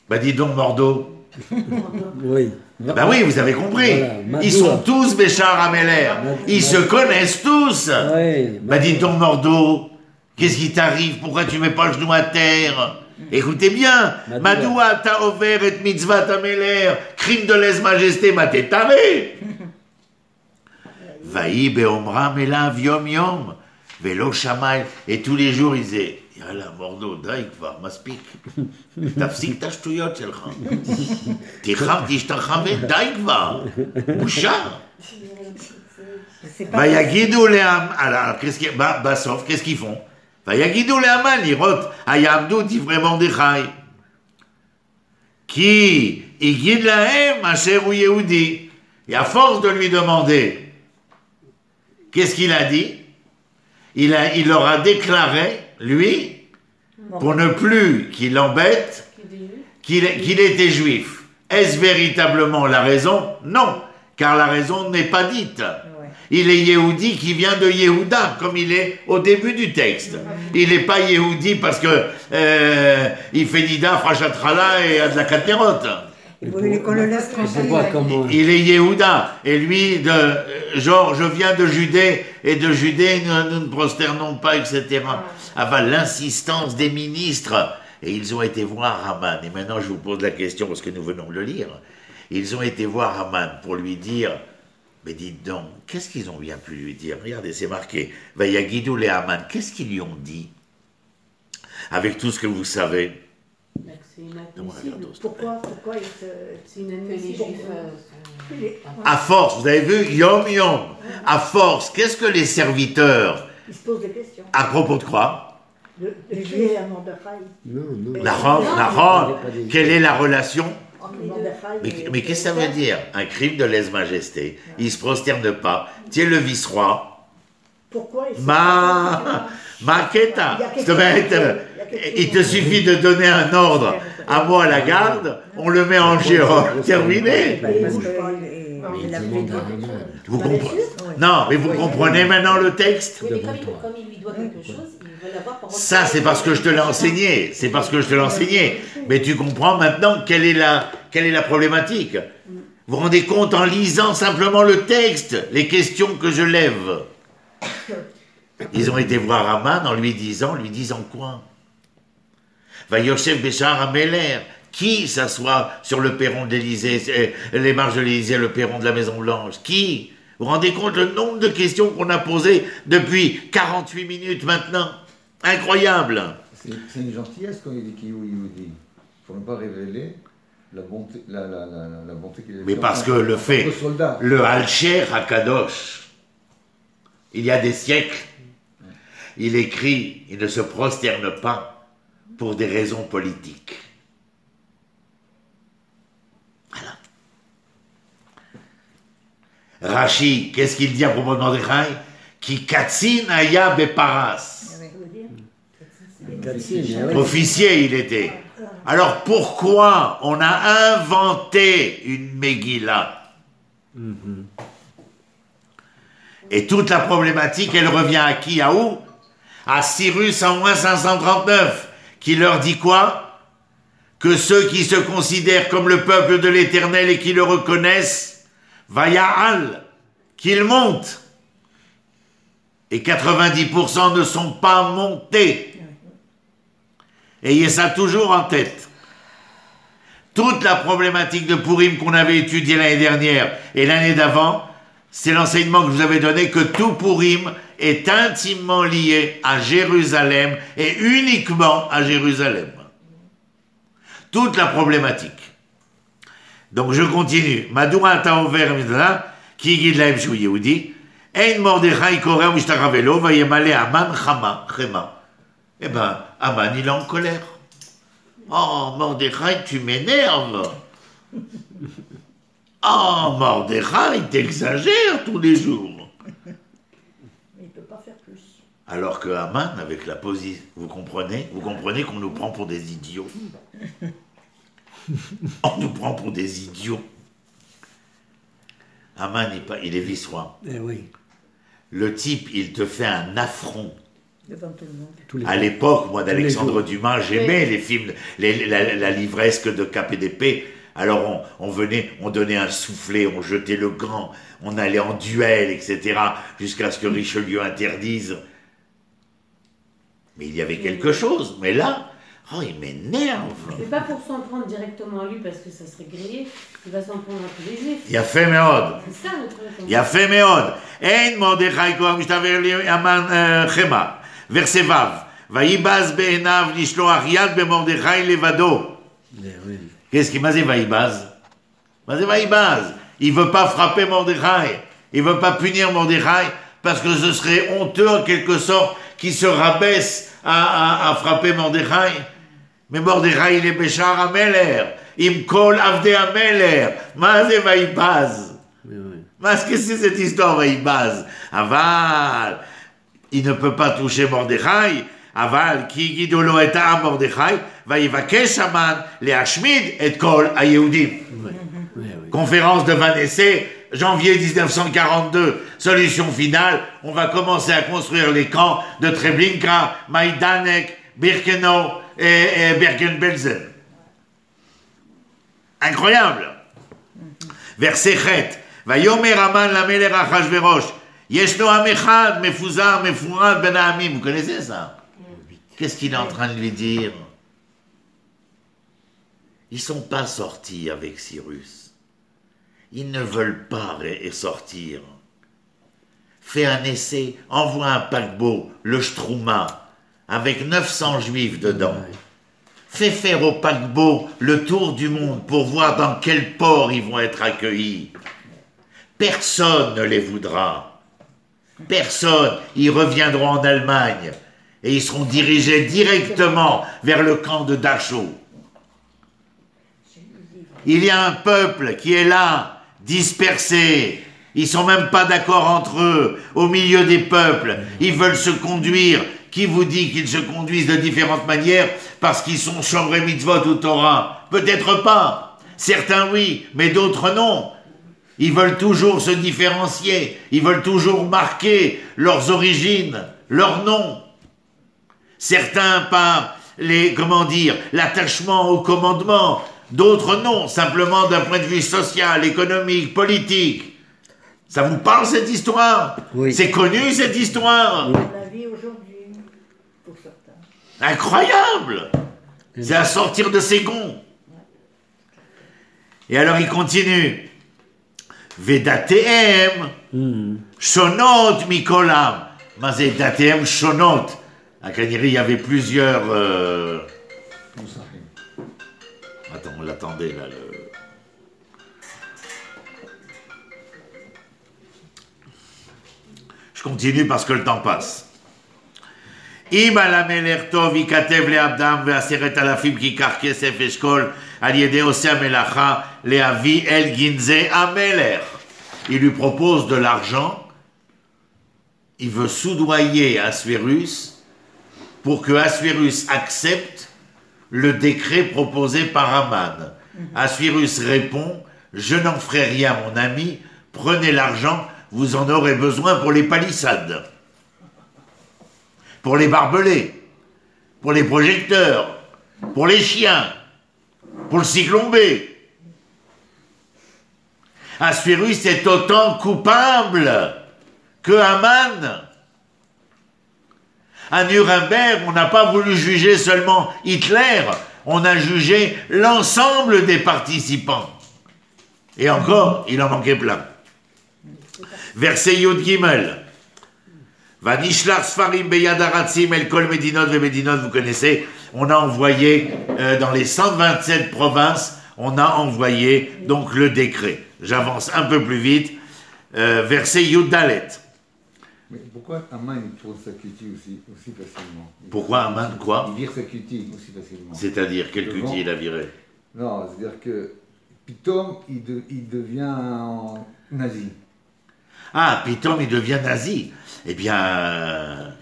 Speaker 1: Bah dis donc Mordo.
Speaker 5: Oui.
Speaker 1: Ben oui, vous avez compris.
Speaker 5: Voilà,
Speaker 1: Ils sont tous Béchar Ameler. Ils se connaissent tous.
Speaker 5: Oui,
Speaker 1: Ben dis donc Mordo, qu'est-ce qui t'arrive? Pourquoi tu mets pas le genou à terre? Écoutez bien. Madoua ta over et mitzvah Ameler, crime de lèse-majesté matétaré. Vaï beomra melav yom yom, velo shamay. Et tous les jours ils disaient, יאללה, מורדו, די כבר, מספיק. תפסיק את השטויות שלך. תשתחווה, די כבר. בושה. ויגידו בסוף, qu'est-ce qu'ils font? ויגידו להמן לראות, היעמדו דברי מרדכי. כי הגיד להם אשר הוא יהודי. Et à force de lui demander, qu'est-ce qu'il a dit? Il leur a déclaré, lui, pour ne plus qu'il l'embête, qu'il était juif. Est-ce véritablement la raison? Non, car la raison n'est pas dite. Il est Yehudi qui vient de Yehuda, comme il est au début du texte. Il n'est pas Yehudi parce que il fait Nida, Frachatrala et a de la Katerot.
Speaker 4: Vous voulez qu'on le laisse tranquille?
Speaker 1: Il est Yehuda, et lui, genre, je viens de Judée, et de Judée, nous ne prosternons pas, etc. Avant l'insistance des ministres, et ils ont été voir Haman, et maintenant je vous pose la question, parce que nous venons de le lire, ils ont été voir Haman pour lui dire, mais dites donc, qu'est-ce qu'ils ont bien pu lui dire? Regardez, c'est marqué, Vayagidou les Haman, qu'est-ce qu'ils lui ont dit? Avec tout ce que vous savez.
Speaker 6: C'est inadmissible.
Speaker 4: Pourquoi
Speaker 6: C'est inadmissible.
Speaker 1: À force, vous avez vu, Yom Yom, à force, qu'est-ce que les serviteurs,
Speaker 4: ils se posent des questions.
Speaker 1: à propos de quoi?
Speaker 4: De tuer un Mordechai.
Speaker 5: Non.
Speaker 1: Nahon, quelle est la relation?
Speaker 4: Mordechai
Speaker 1: Mais qu'est-ce que ça veut dire? Un crime de lèse-majesté. Il ne se prosterne pas. Tiens le vice-roi.
Speaker 4: Pourquoi
Speaker 1: Maqueta. Il te suffit de donner un ordre à moi à la garde, on le met en géant. Terminé. Vous comprenez? Non, mais vous comprenez maintenant le texte?
Speaker 3: Oui, mais comme il lui doit quelque chose, il veut l'avoir pour...
Speaker 1: Ça, c'est parce que je te l'ai enseigné. C'est parce que je te l'ai enseigné. Mais tu comprends maintenant quelle est la problématique. Vous vous rendez compte en lisant simplement le texte, les questions que je lève. Ils ont été voir Haman en lui disant quoi? Va Yosef Béchar Ameler, qui s'assoit sur le perron de l'Élysée, les marches de l'Élysée, le perron de la Maison Blanche? Qui? Vous vous rendez compte le nombre de questions qu'on a posées depuis 48 minutes maintenant? Incroyable!
Speaker 2: C'est une gentillesse quand il dit qu'il dit. Il ne faut pas révéler la bonté, la bonté qu'il a.
Speaker 1: Mais parce que le fait, le Alcher Hakadosh, il y a des siècles, il écrit, il ne se prosterne pas pour des raisons politiques. Voilà. Rashi, qu'est-ce qu'il dit à propos de Mordechai? Qui katsin aya beparas. Officier il était. Alors pourquoi on a inventé une Megillah? Et toute la problématique, elle revient à qui? À où? À Cyrus en moins 539, qui leur dit quoi? Que ceux qui se considèrent comme le peuple de l'Éternel et qui le reconnaissent, Vaya'al, qu'ils montent. Et 90% ne sont pas montés. Ayez ça toujours en tête. Toute la problématique de Purim qu'on avait étudiée l'année dernière et l'année d'avant, c'est l'enseignement que je vous avais donné que tout Purim est intimement lié à Jérusalem et uniquement à Jérusalem. Toute la problématique. Donc je continue. Madoura ta'over midla, ki yigid lahem shu yehudi, ein Mordechai koreh mishtachavelo, vayemale Aman chema. Eh ben, Aman, il est en colère. Oh, Mordechai, tu m'énerves. Oh, Mordechai, t'exagères tous les jours.
Speaker 4: Mais il ne peut pas faire plus.
Speaker 1: Alors que Aman, avec la position, vous comprenez qu'on nous prend pour des idiots. On nous prend pour des idiots. Aman, il est vice-roi.
Speaker 5: Eh oui.
Speaker 1: Le type, il te fait un affront.
Speaker 4: Devant tout le monde.
Speaker 5: Tous les
Speaker 1: À
Speaker 5: jours.
Speaker 1: l'époque, moi, d'Alexandre
Speaker 5: jours.
Speaker 1: Dumas, j'aimais les films, la livresque de Cap et d'épée. Alors on venait, on donnait un soufflet, on jetait le gant, on allait en duel, etc. Jusqu'à ce que Richelieu interdise. Mais il y avait quelque chose. Mais là, oh, il m'énerve.
Speaker 6: C'est pas pour s'en prendre directement à lui parce que ça serait grillé, il va s'en prendre à tous les juifs.
Speaker 1: Il y a fait méode.
Speaker 6: C'est ça le truc.
Speaker 1: Il y a fait méode. Ein Mordechai koach mishtaver li Aman chema. Verset Vav. Vaïbaz be'enav lishloach yad be'Mordechai levado.
Speaker 5: Eh oui.
Speaker 1: Qu'est-ce qu'il m'a dit, Vaïbaz? Vaïbaz. Il ne veut pas frapper Mordechai. Il ne veut pas punir Mordechai parce que ce serait honteux en quelque sorte qu'il se rabaisse à frapper Mordechai. Mais Mordechai, il est Béchar Ameler. Il me colle Avdé Ameler. Mazé Vaïbaz.
Speaker 5: Oui, oui.
Speaker 1: Qu'est-ce que c'est cette histoire, Vaïbaz? Aval. Il ne peut pas toucher Mordechai. Aval, qui guidolo et à Mordechai, va y vaquer Aman, les Hashmid et Kol à Yehudim.
Speaker 5: Oui, oui.
Speaker 1: Conférence de Vanessé, janvier 1942. Solution finale, on va commencer à construire les camps de Treblinka, Maïdanek, Birkenau et Bergen-Belsen. Incroyable. Verset Chet. Va yomer Aman la Meler Achashverosh. Yeshno Am Echad, Mefuzar, Mefurad Ben Hamim. Vous connaissez ça? Qu'est-ce qu'il est en train de lui dire? Ils ne sont pas sortis avec Cyrus. Ils ne veulent pas sortir. Fais un essai, envoie un paquebot, le Strouma, avec 900 juifs dedans. Fais faire au paquebot le tour du monde pour voir dans quel port ils vont être accueillis. Personne ne les voudra. Personne. Ils reviendront en Allemagne. Et ils seront dirigés directement vers le camp de Dachau. Il y a un peuple qui est là, dispersé. Ils sont même pas d'accord entre eux, au milieu des peuples. Ils veulent se conduire. Qui vous dit qu'ils se conduisent de différentes manières parce qu'ils sont Shomrei Mitzvot ou Torah? Peut-être pas. Certains oui, mais d'autres non. Ils veulent toujours se différencier. Ils veulent toujours marquer leurs origines, leurs noms. Certains par l'attachement au commandement, d'autres non, simplement d'un point de vue social, économique, politique. Ça vous parle cette histoire?
Speaker 5: Oui.
Speaker 1: C'est connu cette histoire?
Speaker 4: La vie aujourd'hui, pour certains.
Speaker 1: Incroyable! C'est à sortir de ses gonds. Et alors il continue. Vedateem shonot mikolam. Mais dateem shonot. À Kaniri, il y avait plusieurs... Attends, on l'attendait là. Je continue parce que le temps passe. Im al hamelech tov yikatev le'abdam ve'aseret alafim kikach kesef eshkol al yedei oseh hamelacha le'avi el ginzeh hamelech. Il lui propose de l'argent. Il veut soudoyer Assuérus pour que Assuérus accepte le décret proposé par Aman. Assuérus répond: je n'en ferai rien, mon ami, prenez l'argent, vous en aurez besoin pour les palissades, pour les barbelés, pour les projecteurs, pour les chiens, pour le cyclone B. Assuérus est autant coupable que Aman. À Nuremberg, on n'a pas voulu juger seulement Hitler, on a jugé l'ensemble des participants. Et encore, il en manquait plein. Verset Yud Gimel. Vanishlach Sfarim Beyad Aratzim El Kol Medinot Ve Medinot, vous connaissez, on a envoyé dans les 127 provinces, on a envoyé donc le décret. J'avance un peu plus vite. Verset Yud Dalet.
Speaker 2: Mais pourquoi Aman il tourne sa cutie aussi facilement?
Speaker 1: Pourquoi Aman quoi?
Speaker 2: Il vire sa cutie aussi facilement.
Speaker 1: C'est-à-dire, quel cutie il a viré?
Speaker 2: Non, c'est-à-dire que Pitom, il devient nazi.
Speaker 1: Ah, Pitom, il devient nazi. Eh bien,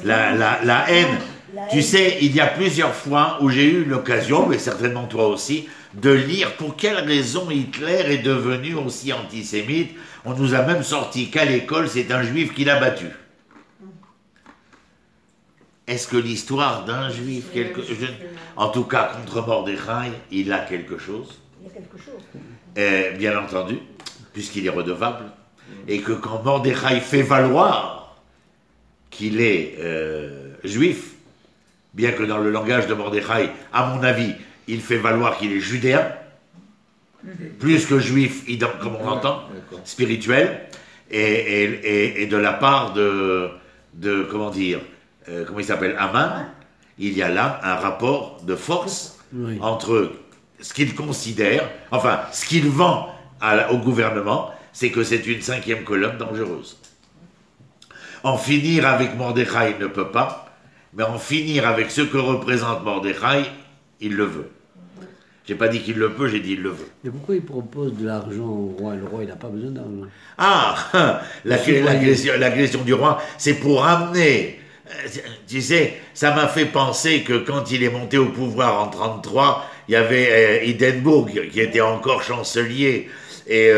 Speaker 1: la haine. Tu sais, il y a plusieurs fois où j'ai eu l'occasion, mais certainement toi aussi, de lire pour quelle raison Hitler est devenu aussi antisémite. On nous a même sorti qu'à l'école, c'est un juif qui l'a battu. Est-ce que l'histoire d'un juif, en tout cas contre Mordechai, il a quelque chose?
Speaker 4: Il y a quelque chose.
Speaker 1: Bien entendu, puisqu'il est redevable, et que quand Mordechai fait valoir qu'il est juif, bien que dans le langage de Mordechai, à mon avis, il fait valoir qu'il est judéen, plus que juif, comme on l'entend, spirituel, et de la part de comment dire, comment il s'appelle, Aman, il y a là un rapport de force entre ce qu'il considère, enfin, ce qu'il vend au gouvernement, c'est que c'est une 5e colonne dangereuse. En finir avec Mordechai, il ne peut pas, mais en finir avec ce que représente Mordechai, il le veut. J'ai pas dit qu'il le peut, j'ai dit il le veut.
Speaker 5: Mais pourquoi il propose de l'argent au roi? Le roi, il n'a pas besoin d'argent.
Speaker 1: Ah, l'agression du roi, c'est pour amener. Tu sais, ça m'a fait penser que quand il est monté au pouvoir en 1933, il y avait Hindenburg qui était encore chancelier. Et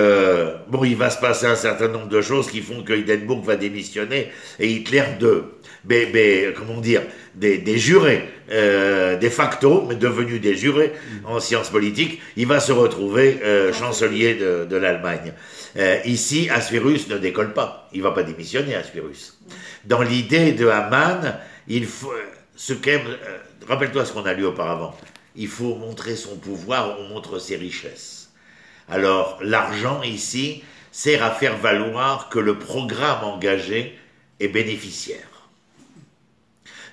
Speaker 1: bon, il va se passer un certain nombre de choses qui font que Hindenburg va démissionner et Hitler comment dire, des jurés, de facto, mais devenus des jurés en sciences politiques, il va se retrouver chancelier de l'Allemagne. Ici, Assuérus ne décolle pas, il ne va pas démissionner, Assuérus. Dans l'idée de Haman, il faut, rappelle-toi ce qu'on a lu auparavant, il faut montrer son pouvoir, on montre ses richesses. Alors, l'argent ici sert à faire valoir que le programme engagé est bénéficiaire.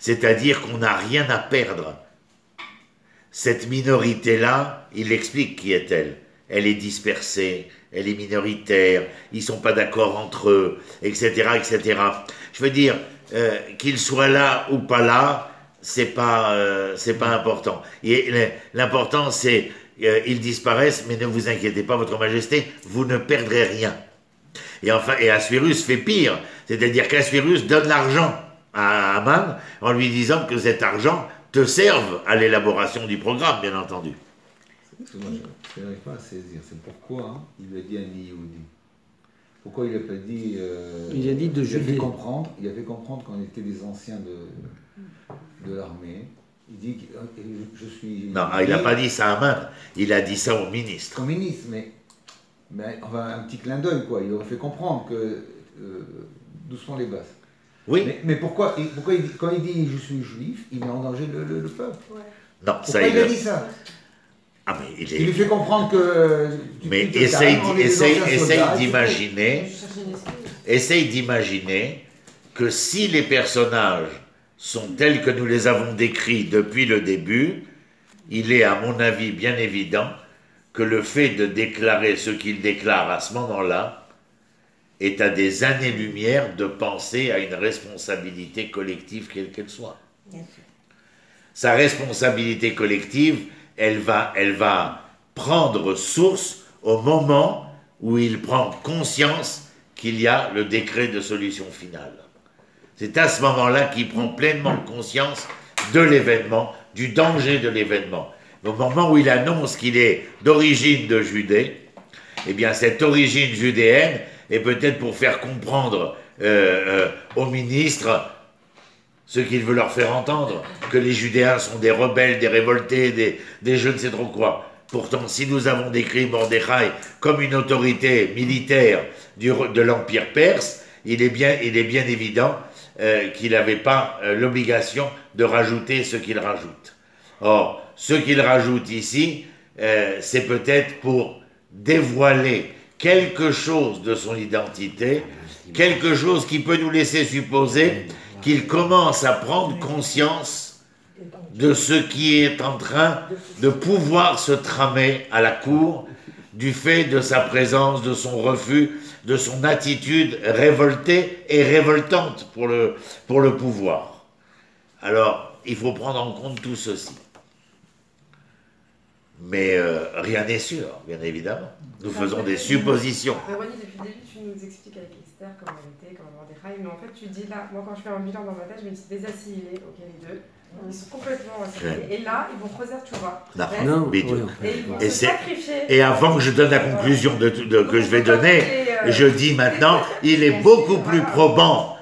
Speaker 1: C'est-à-dire qu'on n'a rien à perdre. Cette minorité-là, il explique qui est-elle. Elle est dispersée, elle est minoritaire, ils ne sont pas d'accord entre eux, etc., etc. Je veux dire, qu'ils soient là ou pas là, c'est pas important. L'important, c'est ils disparaissent, mais ne vous inquiétez pas, votre majesté, vous ne perdrez rien. Et Assuérus fait pire, c'est-à-dire qu'Assuérus donne l'argent à Haman en lui disant que cet argent te serve à l'élaboration du programme, bien entendu.
Speaker 2: Ce que je n'arrive pas à saisir, c'est pourquoi il lui a dit un Yehudi. Pourquoi il n'a pas dit...
Speaker 5: il a dit de Judée.
Speaker 2: Il a fait comprendre qu'on était des anciens de l'armée. Il dit que je suis...
Speaker 1: Non, il n'a pas dit ça à Haman, il a dit ça au ministre.
Speaker 2: Au ministre, mais enfin, un petit clin d'œil, quoi. Il aurait fait comprendre que d'où sont les bases.
Speaker 1: Oui.
Speaker 2: Mais pourquoi quand il dit je suis juif, il met en danger le peuple?
Speaker 3: Ouais.
Speaker 1: Non,
Speaker 2: Pourquoi
Speaker 1: ça
Speaker 2: il a dit ça?
Speaker 1: Ah, mais
Speaker 2: Il lui fait comprendre que...
Speaker 1: Mais essaye d'imaginer que si les personnages sont tels que nous les avons décrits depuis le début, il est à mon avis bien évident que le fait de déclarer ce qu'il déclare à ce moment-là est à des années-lumière de penser à une responsabilité collective quelle qu'elle soit. Sa responsabilité collective, elle va prendre source au moment où il prend conscience qu'il y a le décret de solution finale. C'est à ce moment-là qu'il prend pleinement conscience de l'événement, du danger de l'événement. Au moment où il annonce qu'il est d'origine de Judée, eh bien cette origine judéenne est peut-être pour faire comprendre aux ministres ce qu'il veut leur faire entendre, que les Judéens sont des rebelles, des révoltés, des je ne sais trop quoi. Pourtant, si nous avons décrit Mordechai comme une autorité militaire de l'Empire perse, il est bien évident qu'il n'avait pas l'obligation de rajouter ce qu'il rajoute. Or, ce qu'il rajoute ici, c'est peut-être pour dévoiler quelque chose de son identité, quelque chose qui peut nous laisser supposer qu'il commence à prendre conscience de ce qui est en train de pouvoir se tramer à la cour du fait de sa présence, de son refus, de son attitude révoltée et révoltante pour le pouvoir. Alors, il faut prendre en compte tout ceci. Mais rien n'est sûr, bien évidemment. Nous faisons des suppositions.
Speaker 7: Ronnie, depuis le début, tu nous expliques avec Esther comment elle était, comment Mordechai, mais en fait, tu dis là, moi quand je fais un bilan dans ma tête, je me dis des assimilés, ok, les deux, ils sont complètement assimilés. Et là, ils vont creuser, tu vois.
Speaker 5: Non,
Speaker 1: Mais
Speaker 5: oui,
Speaker 7: Et ils vont
Speaker 1: Et
Speaker 7: se
Speaker 1: c'est-
Speaker 7: sacrifier.
Speaker 1: Et avant que je donne la conclusion que je vais donner, je dis maintenant, il est beaucoup plus probant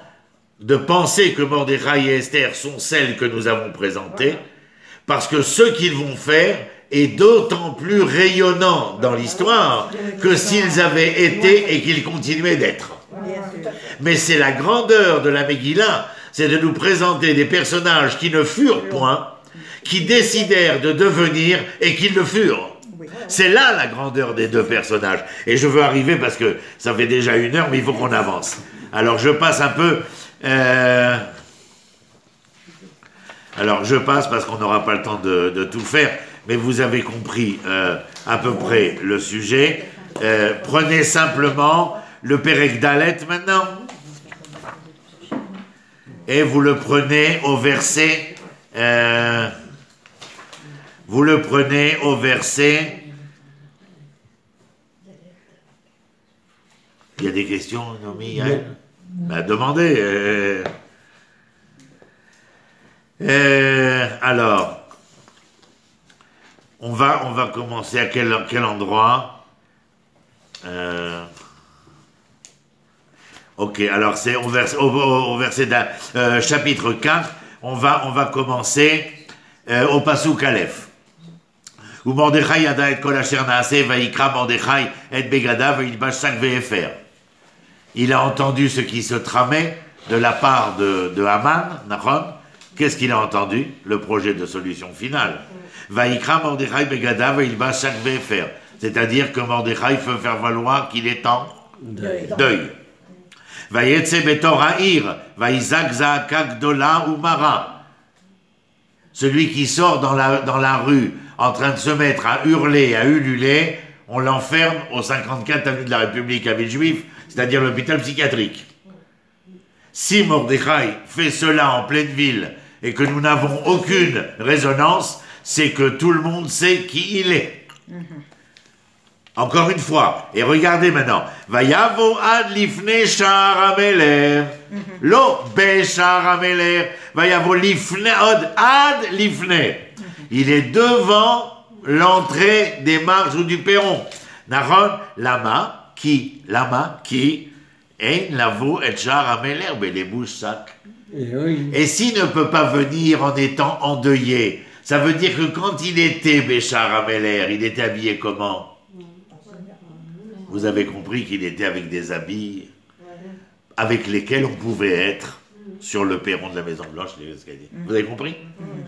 Speaker 1: de penser que Mordechai et Esther sont celles que nous avons présentées, parce que ce qu'ils vont faire est d'autant plus rayonnant dans l'histoire que s'ils avaient été et qu'ils continuaient d'être. Mais c'est la grandeur de la Megillah, c'est de nous présenter des personnages qui ne furent point, qui décidèrent de devenir et qui le furent. C'est là la grandeur des deux personnages. Et je veux arriver parce que ça fait déjà 1 heure, mais il faut qu'on avance. Alors je passe un peu... Alors je passe parce qu'on n'aura pas le temps de tout faire, mais vous avez compris à peu près le sujet. Prenez simplement le Perek Dalet maintenant, et vous le prenez au verset... vous le prenez au verset... Il y a des questions, Nomi, Yael? Ben, demandez. Alors, on va commencer à quel endroit? Ok, alors c'est au verset chapitre 4, on va commencer au Pasuk Aleph. Ou Mordechai yada et kol asher naaseh vayikra Mordechai et begadav vayilbash sak ve'efer. Il a entendu ce qui se tramait de la part de Haman, Nachon. Qu'est-ce qu'il a entendu? Le projet de solution finale. Vayikra Mordechai begadav vayilbash sak ve'efer. C'est-à-dire que Mordechai peut faire valoir qu'il est en deuil. Vayetze betor ha'ir vayizak za'aka gdola umara. Celui qui sort dans la rue en train de se mettre à hurler, à ululer, on l'enferme au 54 avenue de la République à Villejuif, c'est-à-dire l'hôpital psychiatrique. Si Mordechai fait cela en pleine ville et que nous n'avons aucune résonance, c'est que tout le monde sait qui il est. Encore une fois, et regardez maintenant, Vayavo ad lifne shar hamelech, lo be shar hamelech, Vayavo lifne ad lifne. Il est devant l'entrée des marches ou du perron. Nahon, lama, qui, et lavo et shar hamelech, mais les bouches sacs. Et s'il ne peut pas venir en étant endeuillé, ça veut dire que quand il était Béchar Hamelech, il était habillé comment? Vous avez compris qu'il était avec des habits avec lesquels on pouvait être sur le perron de la Maison Blanche, les escaliers. Vous avez compris?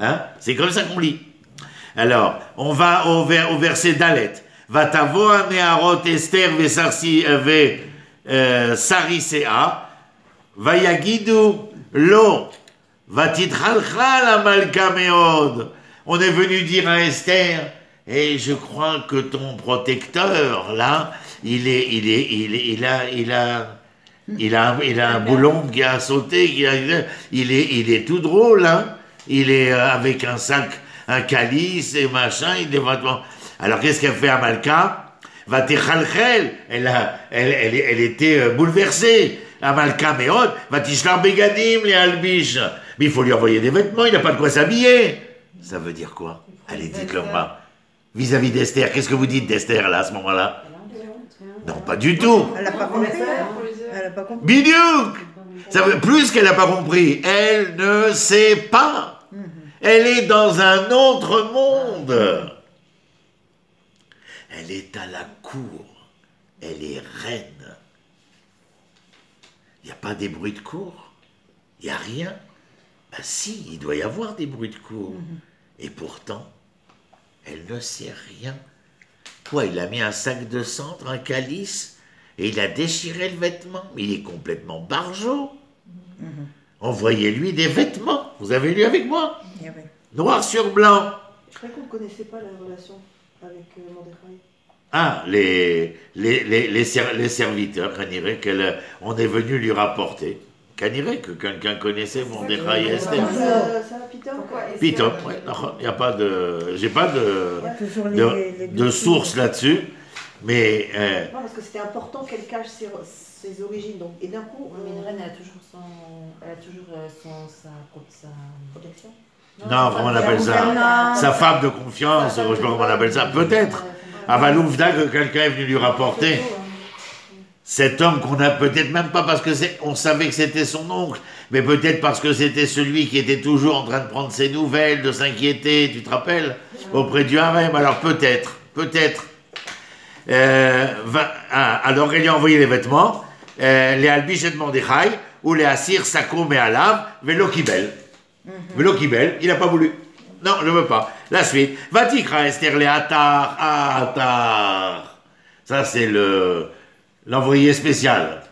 Speaker 1: Hein? C'est comme ça qu'on lit. Alors, on va au verset Dalet. Vatavo aneharot Esther sarisea vayagidu lo vatitchalchal amalka meod. On est venu dire à Esther, et je crois que ton protecteur là, il a un boulon qui a sauté, il est tout drôle, hein. Il est avec un sac, un calice et machin, il est vraiment... Alors qu'est-ce qu'elle fait à Malka? Vatichalchel, elle était bouleversée. Amalka Meod, Vatishlar Begadim, les Albish. Mais il faut lui envoyer des vêtements, il n'a pas de quoi s'habiller. Ça veut dire quoi? Allez, dites-le moi. Vis-à-vis d'Esther, qu'est-ce que vous dites d'Esther là, à ce moment-là? Non, pas du tout.
Speaker 8: Elle n'a pas compris. Elle n'a pas compris.
Speaker 1: Bidiouk! Ça veut plus qu'elle n'a pas compris. Elle ne sait pas. Elle est dans un autre monde. Elle est à la cour. Elle est reine. Il n'y a pas des bruits de cour. Il n'y a rien. Ben si, il doit y avoir des bruits de cour. Et pourtant, elle ne sait rien. Quoi, il a mis un sac de cendre, un calice, et il a déchiré le vêtement. Il est complètement barjot. Envoyez-lui des vêtements. Vous avez lu avec moi? Noir sur blanc.
Speaker 8: Je croyais qu'on ne connaissait pas la relation avec Mordechai.
Speaker 1: Ah, les serviteurs, Kaniré, on est venu lui rapporter. Kaniré, que quelqu'un connaissait Mordechai et Esther.
Speaker 8: Ça, Peter?
Speaker 1: Peter, ouais, il n'y a pas de... J'ai pas
Speaker 8: Il y a toujours les
Speaker 1: de source là-dessus, mais...
Speaker 8: Non, parce que c'était important qu'elle cache ses origines, donc, et d'un coup...
Speaker 3: Mais une reine, elle a toujours sa protection.
Speaker 1: Non, comment on appelle ça? Sa femme de confiance, je ne sais pas comment on appelle ça, peut-être. Avalouvda, que quelqu'un est venu lui rapporter. Cet homme qu'on a peut-être même pas parce que on savait que c'était son oncle, mais peut-être parce que c'était celui qui était toujours en train de prendre ses nouvelles, de s'inquiéter, tu te rappelles, auprès du harem. Alors peut-être. Alors elle lui a envoyé les vêtements, les albish et de Mordechai, ou les assir sakom et alav, velo kibel. Velo kibel, il n'a pas voulu. Non, je ne veux pas. La suite. Vatikra Esther le Atar. Ça, c'est l'envoyé spécial.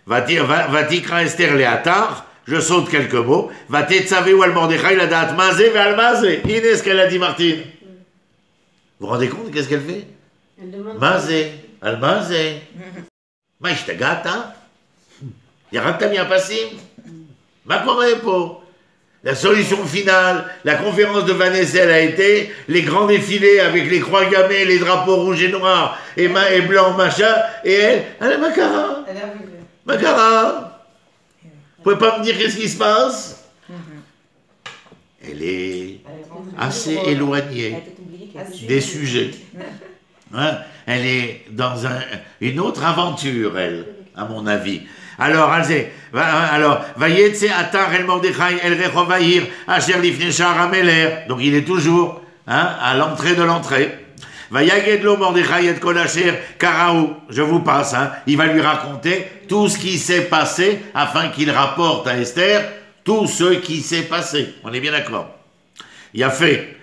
Speaker 1: Vatikra Esther le Atar. Je saute quelques mots. Vatetzavé ou al Mordechai la date mazé ve al mazé. Inès, ce qu'elle a dit, Martine. Vous vous rendez compte qu'est-ce qu'elle fait? Mazé, al mazé. Maïchtagata. Yarata bien passé. Ma pas. La solution finale, la conférence de Vanessa, elle a été les grands défilés avec les croix gammées, les drapeaux rouges et noirs, et blancs, machin, et elle est Macara.
Speaker 7: Elle est aveugle.
Speaker 1: Macara. Vous pouvez pas me dire qu'est-ce qui se passe? Elle est assez éloignée des sujets. Hein? Elle est dans une autre aventure, elle, à mon avis. Alors, Vayetse Atar el Mordechai el Rechovahir Asher Lifnei Sha'ar HaMelech. Donc il est toujours à l'entrée de l'entrée. Vayagedlo Mordechai et Kol Asher Karaou. Je vous passe. Il va lui raconter tout ce qui s'est passé afin qu'il rapporte à Esther tout ce qui s'est passé. On est bien d'accord. Il a fait.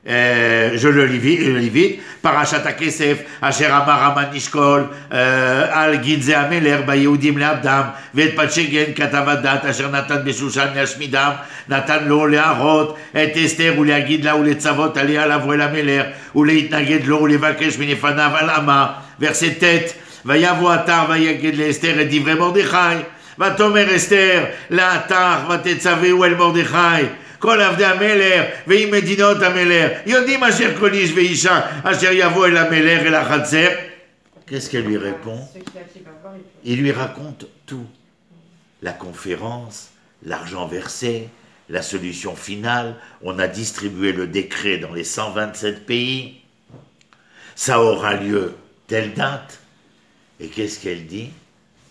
Speaker 1: Je le lis vite. Parashat HaKesef, Asher Amar Haman Nishkol, Al Gidze HaMelech, Bayehudim Le'Abdam, Ve'et Patshegen Katavadat, Asher Natan Beshushan Le'Ashmidam, Natan Lo Le'Arot, Et Esther, ou Le'Agid La, ou Le'Tzavot, Alea Lavou El HaMelech, ou Le'Itnaged Lo, ou Le'Vakesh Minefanav Al Hama, verset tête, Vayavo Atar, Vayaged Le'Esther, et Divrei Mordechai, Vatomer Esther, La'Atar, Vatetzavé ou El Mordechai, כל עבדי המלך, ועם מדינות המלך, יודעים אשר כל איש ואישה, אשר יבוא אל המלך, אל החצר. Qu'est-ce qu'elle lui répond? Il lui raconte tout. La conférence, l'argent versé, la solution finale, on a distribué le décret dans les 127 pays. Ça aura lieu telle date. Et qu'est-ce qu'elle dit?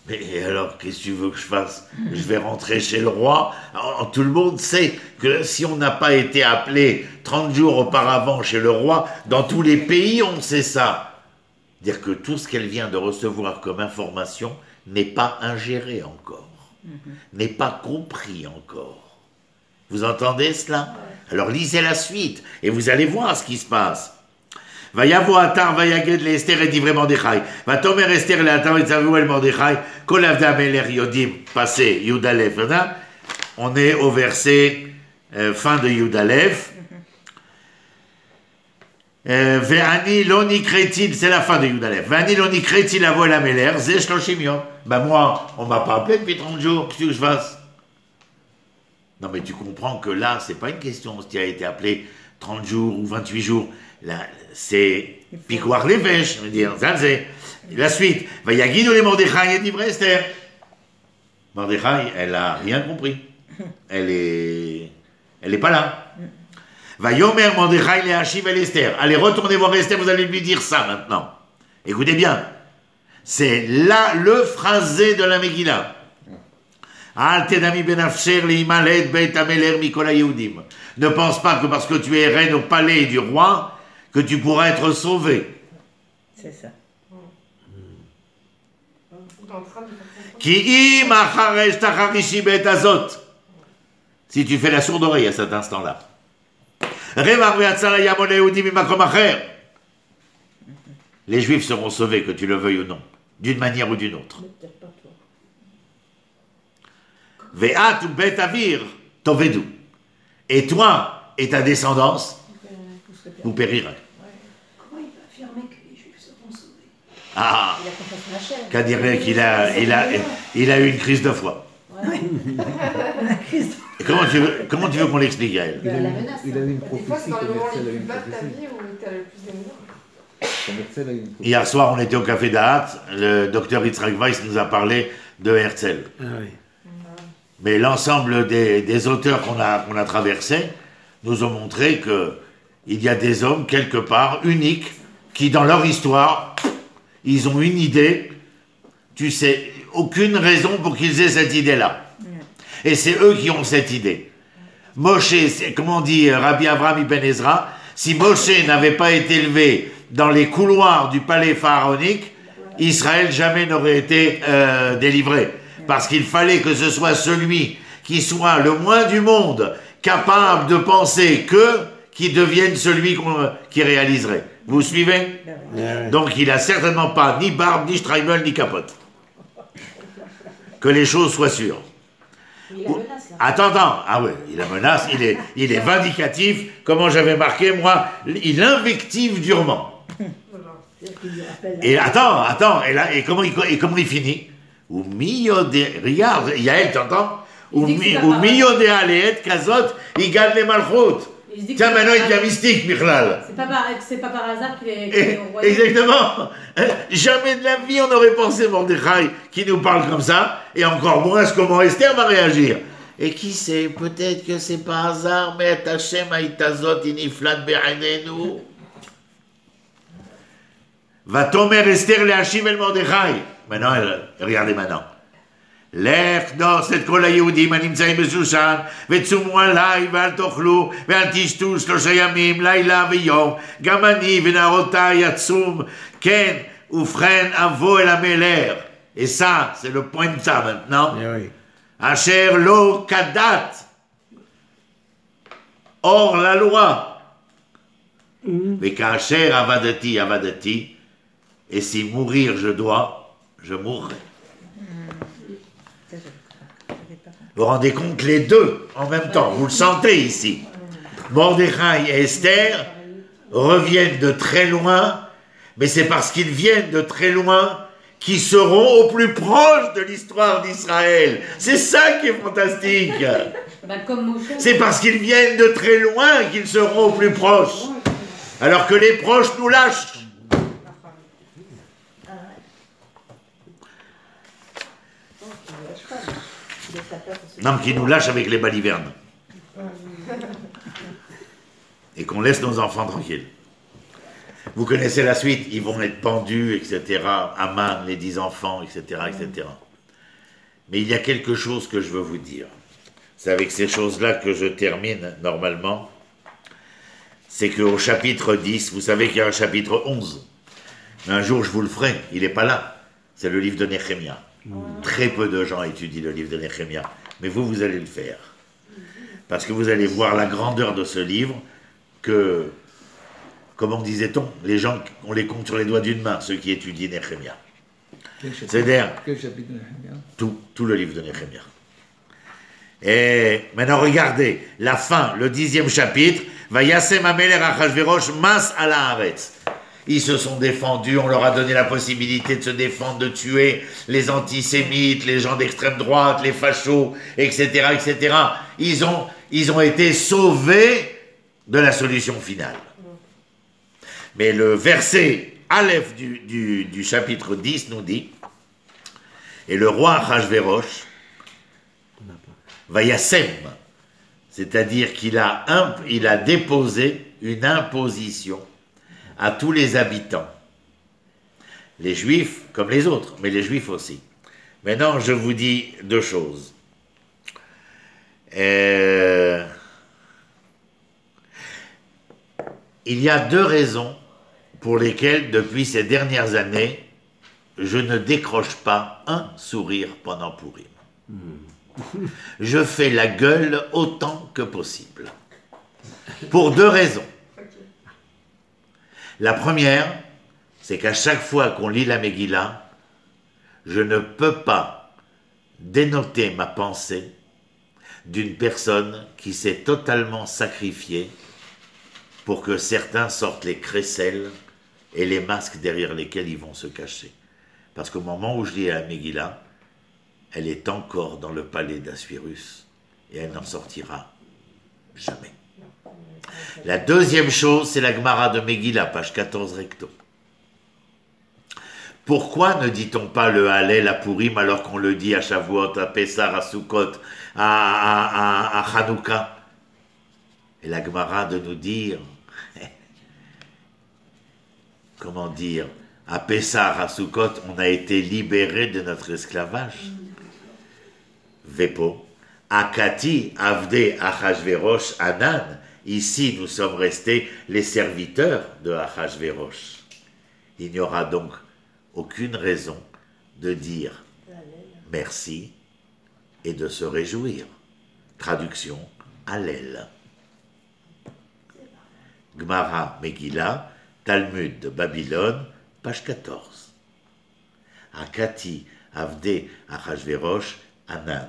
Speaker 1: Mais alors, qu'est-ce que tu veux que je fasse? Je vais rentrer chez le roi. Alors, tout le monde sait que si on n'a pas été appelé 30 jours auparavant chez le roi, dans tous les pays, on sait ça. Dire que tout ce qu'elle vient de recevoir comme information n'est pas ingéré encore, n'est pas compris encore. Vous entendez cela? Alors lisez la suite et vous allez voir ce qui se passe. Vayavo Atar, Vayaged Esther et Divrei Mordechai. Vatomer Esther le Atar et Tzavu el Mordechai. Kol avdei HaMelech yodim. Passé Yud Aleph. On est au verset fin de Yud Aleph. Ve'ani lo nikreti, c'est la fin de Yud Aleph. Ve'ani lo nikreti lavo el HaMelech. Ze shloshim yom. Ben moi, on m'a pas appelé depuis 30 jours. Qu'est-ce que je fasse? Non mais tu comprends que là, c'est pas une question qui a été appelé 30 jours ou 28 jours. Là, c'est Pikoar Lefesh, je veux dire, ça c'est la suite. Vayagidu les Mordechai et Divrei Esther. Mordechai, elle a rien compris. Elle est pas là. Vayomer Mordechai le Hashiv el Esther. Allez, retournez voir Esther, vous allez lui dire ça maintenant. Écoutez bien. C'est là le phrasé de la Megillah. Al tedami benafsher leimalet beit HaMelech mikol haYehudim. Ne pense pas que parce que tu es reine au palais du roi, que tu pourras être sauvé.
Speaker 8: C'est ça.
Speaker 1: Ki im acharesh tacharishi bet azot. Si tu fais la sourde oreille à cet instant-là. Les Juifs seront sauvés, que tu le veuilles ou non, d'une manière ou d'une autre.
Speaker 4: Mais peut-être pas toi.
Speaker 1: Ve'at ou bet avir tovedu. Et toi et ta descendance, vous périrez.
Speaker 8: Comment il peut affirmer que les Juifs seront sauvés?
Speaker 1: Ah,
Speaker 3: Il a confiance en la chair.
Speaker 1: qu'à dirait qu'il a eu une crise de foi. Et comment tu veux qu'on l'explique à elle?
Speaker 2: Il a
Speaker 3: La
Speaker 2: eu-
Speaker 3: menace.
Speaker 2: il a eu une
Speaker 7: Des fois, c'est
Speaker 2: prophétie,
Speaker 7: dans les
Speaker 2: comme
Speaker 7: moments
Speaker 2: Herzl a
Speaker 7: les
Speaker 2: eu
Speaker 7: plus
Speaker 2: une
Speaker 7: bas de ta
Speaker 2: prophétie.
Speaker 7: vie où tu as le plus d'émotions.
Speaker 2: Comme Herzl a eu une prophétie.
Speaker 1: Hier soir, on était au Café Da'at, le docteur Yitzhak Weiss nous a parlé de Herzl.
Speaker 5: Ah oui.
Speaker 1: Mais l'ensemble des auteurs qu'on a traversés nous ont montré que il y a des hommes, quelque part, uniques, qui, dans leur histoire, ils ont une idée, tu sais, aucune raison pour qu'ils aient cette idée-là. Et c'est eux qui ont cette idée. Moshe, comme on dit Rabbi Avraham Ibn Ezra, si Moshe n'avait pas été élevé dans les couloirs du palais pharaonique, Israël jamais n'aurait été délivré. Parce qu'il fallait que ce soit celui qui soit le moins du monde capable de penser qui devienne celui qui réaliserait. Vous suivez? Donc il n'a certainement pas ni barbe, ni streimel, ni capote. Que les choses soient sûres.
Speaker 3: Il la menace là.
Speaker 1: Attends, ah ouais, il la menace, il est vindicatif, comment j'avais marqué, moi, il invective durement.
Speaker 4: C'est-à-dire qu'il lui rappelle
Speaker 1: Et attends, et comment il finit? Ou regarde, Yael, t'entends? Ou
Speaker 6: Il dit que c'est pas
Speaker 1: miyode aleet kazot, il gagne les malchut.
Speaker 6: Il se dit que
Speaker 1: Tiens,
Speaker 6: c'est
Speaker 1: maintenant
Speaker 6: pas
Speaker 1: il devient mystique, Michlal.
Speaker 6: C'est pas par hasard qu'il est au royaume.
Speaker 1: Exactement. Jamais de la vie on aurait pensé Mordechai qui nous parle comme ça, et encore moins comment Esther va réagir. Et qui sait, peut-être que c'est par hasard, mais Hashem haïtazot iniflat be'anenu. Va tomer Esther le Hachim el Mordechai. Maintenant, regardez maintenant. לך דוס את כל היהודים הנמצאים בשושן וצומו עליי ואל תאכלו ואל תשתו 3 ימים לילה ויום גם אני ונערותיי אצום כן ובכן אבוא אל המלך. Et ça c'est le point de ça maintenant.
Speaker 5: Eh oui.
Speaker 1: אשר לא כדת hors la loi וכאשר עבדתי et si mourir je dois je mourrai. Vous vous rendez compte, les deux en même temps, vous le sentez ici. Mordechai et Esther reviennent de très loin, mais c'est parce qu'ils viennent de très loin qu'ils seront au plus proche de l'histoire d'Israël. C'est ça qui est fantastique.
Speaker 6: Bah, comme Moshe.
Speaker 1: C'est parce qu'ils viennent de très loin qu'ils seront au plus proches. Alors que les proches nous lâchent. Non, mais qui nous lâchent avec les balivernes. Et qu'on laisse nos enfants tranquilles. Vous connaissez la suite, ils vont être pendus, etc. Aman, les 10 enfants, etc., etc. Mais il y a quelque chose que je veux vous dire. C'est avec ces choses-là que je termine normalement. C'est qu'au chapitre 10, vous savez qu'il y a un chapitre 11. Mais un jour, je vous le ferai, il n'est pas là. C'est le livre de Néhémie. Très peu de gens étudient le livre de Néhémie. Mais vous allez le faire. Parce que vous allez voir la grandeur de ce livre que, comment disait-on, les gens, on les compte sur les doigts d'une main, ceux qui étudient Néhémie. C'est-à-dire
Speaker 2: Quel chapitre de Néhémie?
Speaker 1: tout le livre de Néhémie. Et maintenant, regardez, la fin, le 10e chapitre, Vayasem Amelech Achashverosh mas ala haaretz. Ils se sont défendus, on leur a donné la possibilité de se défendre, de tuer les antisémites, les gens d'extrême droite, les fachos, etc., etc. Ils ont été sauvés de la solution finale. Mais le verset Aleph du chapitre 10 nous dit, et le roi Achashverosh, Vayasem, c'est-à-dire qu'il a déposé une imposition à tous les habitants, les juifs comme les autres, mais les juifs aussi. Maintenant, je vous dis 2 choses. Il y a 2 raisons pour lesquelles, depuis ces dernières années, je ne décroche pas un sourire pendant Pourim. Je fais la gueule autant que possible. Pour deux raisons.
Speaker 7: Ok.
Speaker 1: La première, c'est qu'à chaque fois qu'on lit la Megillah, je ne peux pas dénoter ma pensée d'une personne qui s'est totalement sacrifiée pour que certains sortent les crécelles et les masques derrière lesquels ils vont se cacher. Parce qu'au moment où je lis la Megillah, elle est encore dans le palais d'Assuérus et elle n'en sortira jamais. La deuxième chose, c'est la Gemara de Megillah, page 14 recto. Pourquoi ne dit-on pas le Hallel à Purim alors qu'on le dit à Shavuot, à Pessah, à Sukkot, à Hanouka? Et la Gemara de nous dire, comment dire, à Pessah, à Sukkot, on a été libéré de notre esclavage. Vepo, Akati, Avde, Achashverosh, Anan. Ici, nous sommes restés les serviteurs de Achashverosh. Il n'y aura donc aucune raison de dire merci et de se réjouir. Traduction, Hallel. Gemara Megillah, Talmud de Babylone, page 14. Akati, Avde, Achashverosh, Anan.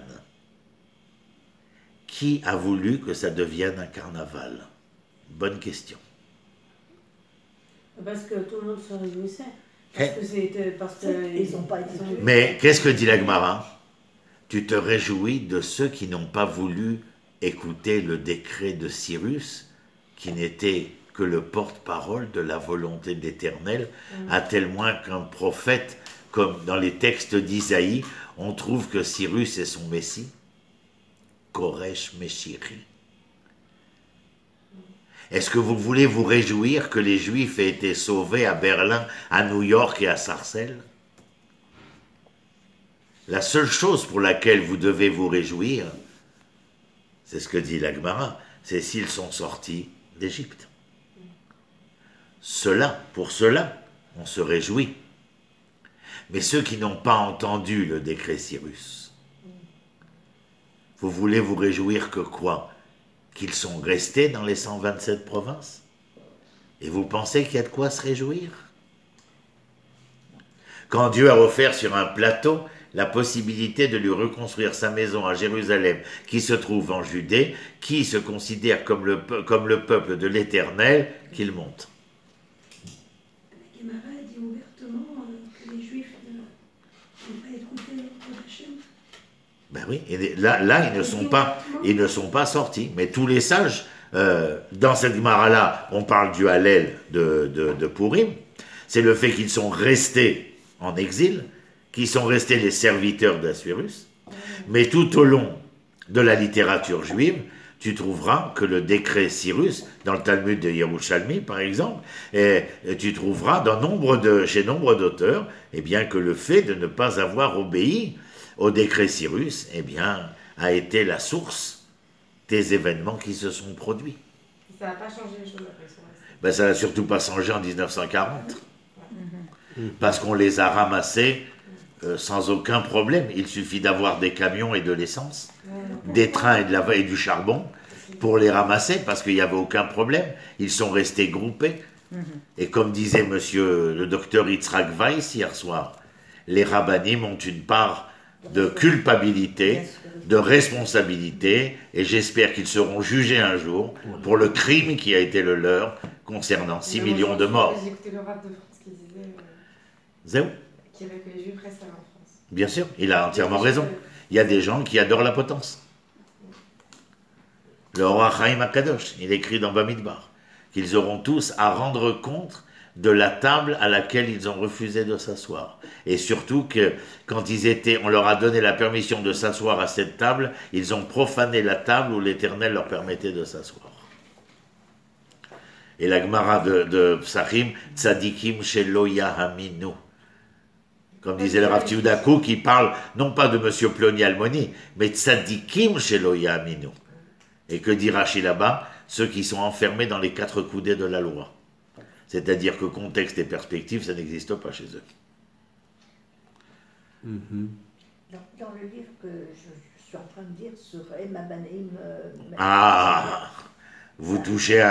Speaker 1: Qui a voulu que ça devienne un carnaval? Bonne question.
Speaker 6: Parce que tout le monde se réjouissait.
Speaker 1: Eh.
Speaker 6: Parce que c'était. Parce que.
Speaker 4: Ils n'ont pas été tués.
Speaker 1: Mais qu'est-ce que dit la Gemara? Tu te réjouis de ceux qui n'ont pas voulu écouter le décret de Cyrus, qui n'était que le porte-parole de la volonté de l'Éternel, à tel moins qu'un prophète, comme dans les textes d'Isaïe, on trouve que Cyrus est son Messie. Koresh Meshiri. Est-ce que vous voulez vous réjouir que les Juifs aient été sauvés à Berlin, à New York et à Sarcelles? La seule chose pour laquelle vous devez vous réjouir, c'est ce que dit la Gemara, c'est s'ils sont sortis d'Égypte. Pour cela, on se réjouit. Mais ceux qui n'ont pas entendu le décret Cyrus, vous voulez vous réjouir que quoi? Qu'ils sont restés dans les 127 provinces? Et vous pensez qu'il y a de quoi se réjouir? Quand Dieu a offert sur un plateau la possibilité de lui reconstruire sa maison à Jérusalem, qui se trouve en Judée, qui se considère comme le peuple de l'Éternel, qu'il monte.
Speaker 9: La Gemara dit ouvertement que les Juifs n'ont pas écouté l'ordre d'Hachem.
Speaker 1: Ben oui, et là ils ne sont pas sortis. Mais tous les sages, dans cette Gemara-là, on parle du Hallel de Purim. C'est le fait qu'ils sont restés en exil, qu'ils sont restés les serviteurs d'Assuérus. Mais tout au long de la littérature juive, tu trouveras que le décret Cyrus, dans le Talmud de Yerushalmi par exemple, et tu trouveras chez nombre d'auteurs, eh bien, que le fait de ne pas avoir obéi au décret Cyrus, eh bien, a été la source des événements qui se sont produits.
Speaker 7: Ça n'a pas changé les choses après son reste.
Speaker 1: Ben, ça n'a surtout pas changé en 1940. Parce qu'on les a ramassés sans aucun problème. Il suffit d'avoir des camions et de l'essence, des trains et du charbon pour les ramasser, parce qu'il n'y avait aucun problème. Ils sont restés groupés. Et comme disait monsieur le docteur Yitzhak Weiss hier soir, les rabbinim ont une part de culpabilité, de responsabilité, et j'espère qu'ils seront jugés un jour pour le crime qui a été le leur concernant 6 millions de morts.
Speaker 7: J'ai écouté le rap de France qui disait
Speaker 1: Zéou.
Speaker 7: qu'il y avait que les Juifs restent en France.
Speaker 1: Bien sûr, il a entièrement raison. Il y a des gens qui adorent la potence. Le roi Chaim Akadosh, il écrit dans Bamidbar qu'ils auront tous à rendre compte de la table à laquelle ils ont refusé de s'asseoir. Et surtout que quand on leur a donné la permission de s'asseoir à cette table, ils ont profané la table où l'Éternel leur permettait de s'asseoir. Et la Gemara de Psachim, Tzadikim Shelo Yahaminu. Comme disait le Rav Yehuda Kouk, qui parle non pas de Monsieur Ploni Almoni, mais Tzadikim Shelo Yahaminu. Et que dit Rashi là-bas? Ceux qui sont enfermés dans les 4 coudées de la loi. C'est-à-dire que contexte et perspective, ça n'existe pas chez eux.
Speaker 4: Dans le livre que je suis en train de dire sur Emma Baneim,
Speaker 1: vous touchez à